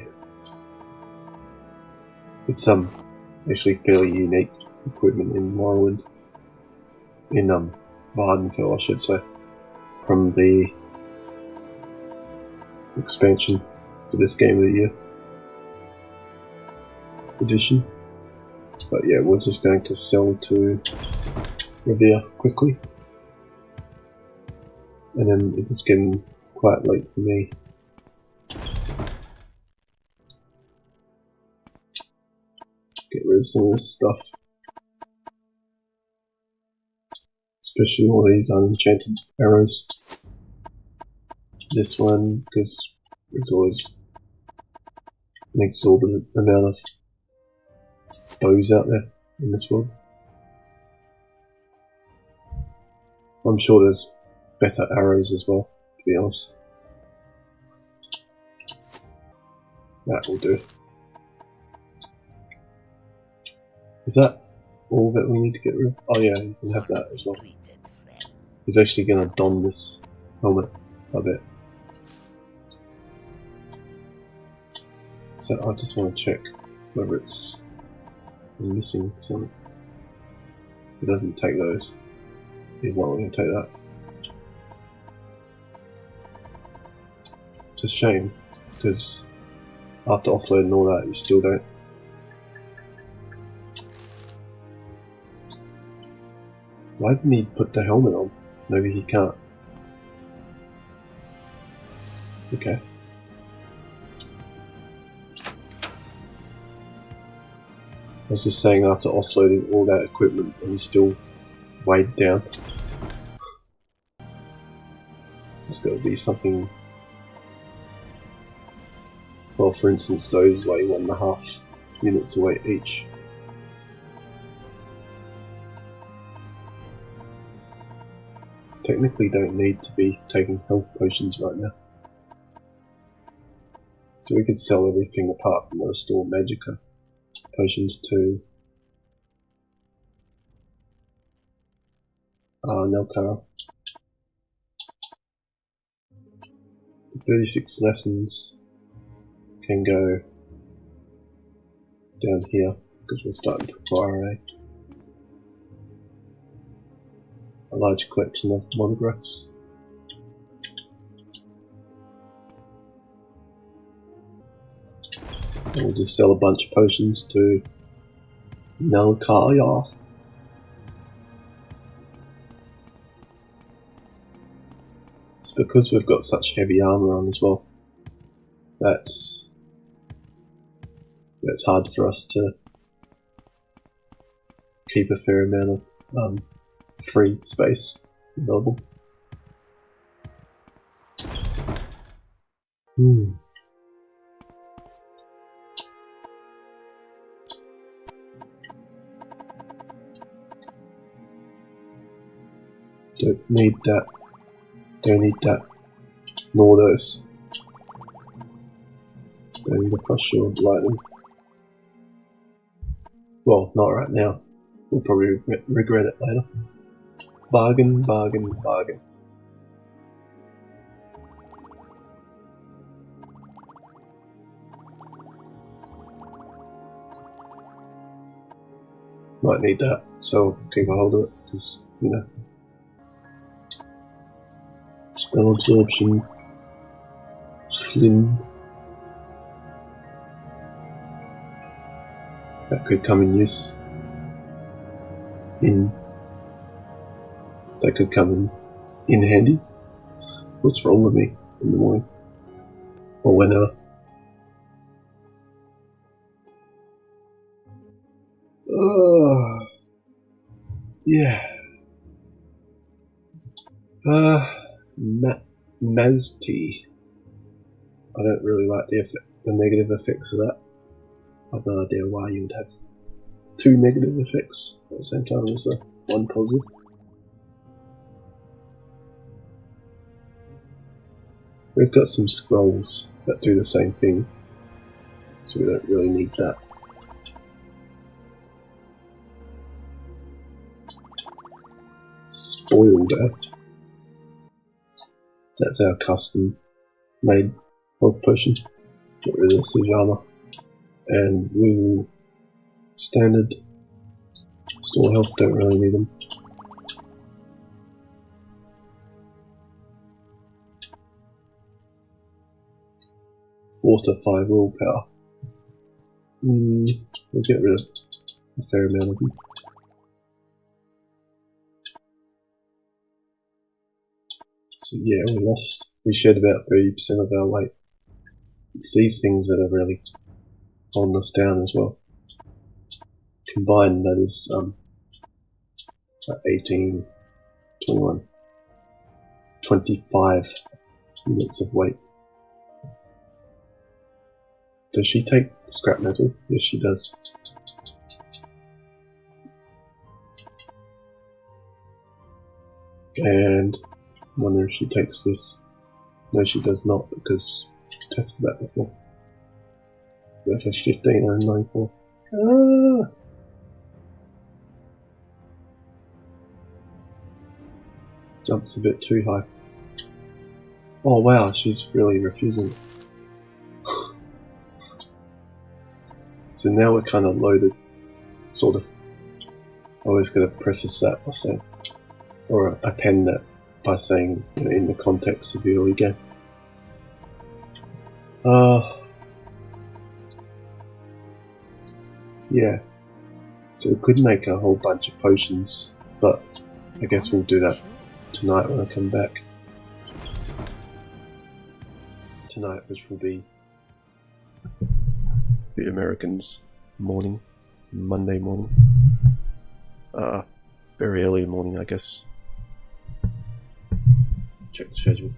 It's actually fairly unique equipment in Morrowind, in Vardenfell I should say, from the expansion for this Game of the Year edition. But yeah, we're just going to sell to Revere quickly, and then it's getting quite late for me. Get rid of some of this stuff, especially all these unenchanted arrows. This one, because there's always an exorbitant amount of bows out there in this world. I'm sure there's better arrows as well, to be honest. That will do. Is that all that we need to get rid of? Oh yeah, you can have that as well. He's actually going to don this helmet, I bet. So I just want to check whether it's missing something. He doesn't take those. He's not going to take that. It's a shame, because after offloading all that, you still don't. Why didn't he put the helmet on? Maybe he can't. Okay. I was just saying, after offloading all that equipment and he's still weighed down. There's got to be something. Well, for instance, those weigh 1.5 units of weight each. Technically don't need to be taking health potions right now. So we could sell everything apart from the restore magicka potions to Nelkara. 36 lessons can go down here because we're starting to acquire a large collection of monographs. And we'll just sell a bunch of potions to Nelkara. It's because we've got such heavy armor on as well. That's hard for us to keep a fair amount of free space available. Don't need that. Don't need that. Nor those. Don't need a frost shield lightning. Well, not right now. We'll probably regret it later. Bargain, bargain, bargain. Might need that, so I'll keep a hold of it, because, you know. Spell absorption. Slim. That could come in use. That could come in handy. What's wrong with me in the morning? Or whenever. Yeah. Mazty. I don't really like the negative effects of that. I've no idea why you would have two negative effects at the same time as one positive. We've got some scrolls that do the same thing, so we don't really need that. Spoiled, That's our custom made health potion. Get rid of the armor. And we will standard store health, don't really need them. Fortify willpower. We'll get rid of a fair amount of them. So yeah, we shed about 30% of our weight. It's these things that are really holding us down as well. Combined, that is 18, 21, 25 units of weight. Does she take scrap metal? Yes, she does. And I wonder if she takes this. No, she does not, because I tested that before. Go for 15 and 94. Jumps a bit too high. Oh wow, she's really refusing. So now we're kind of loaded, sort of. I always got to preface that by saying, or append that by saying, you know, in the context of the early game. Yeah. So we could make a whole bunch of potions, but I guess we'll do that tonight when I come back. Tonight, which will be the Americans' morning, Monday morning. Very early morning, I guess. Check the schedule.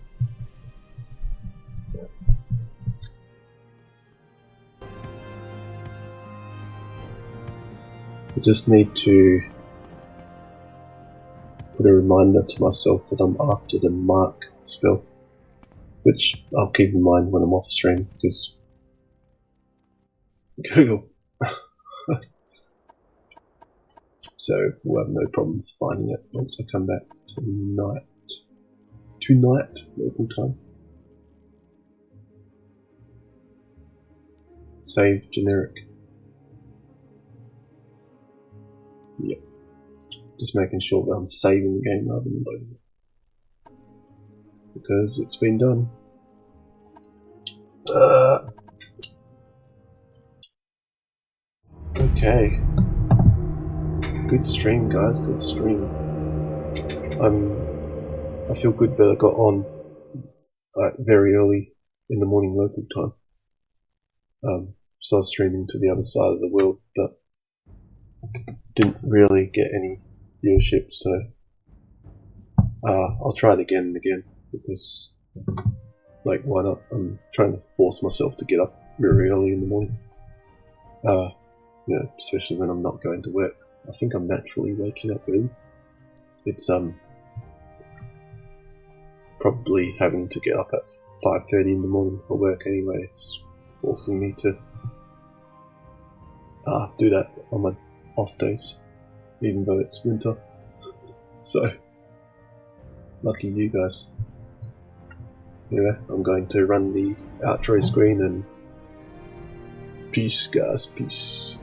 I just need to put a reminder to myself that I'm after the mark spell, which I'll keep in mind when I'm off stream, because Google. So we'll have no problems finding it once I come back tonight. Tonight, local time. Save generic. Yep. Just making sure that I'm saving the game rather than loading it. Because it's been done. Okay. Good stream, guys. Good stream. I feel good that I got on very early in the morning local time. So I was streaming to the other side of the world, but didn't really get any viewership. So I'll try it again and again, because, like, why not? I'm trying to force myself to get up very early in the morning. You know, especially when I'm not going to work. I think I'm naturally waking up early. It's probably having to get up at 5:30 in the morning for work anyway. It's forcing me to do that on my off days, even though it's winter. So, lucky you guys. Anyway, I'm going to run the outro screen and peace guys, peace.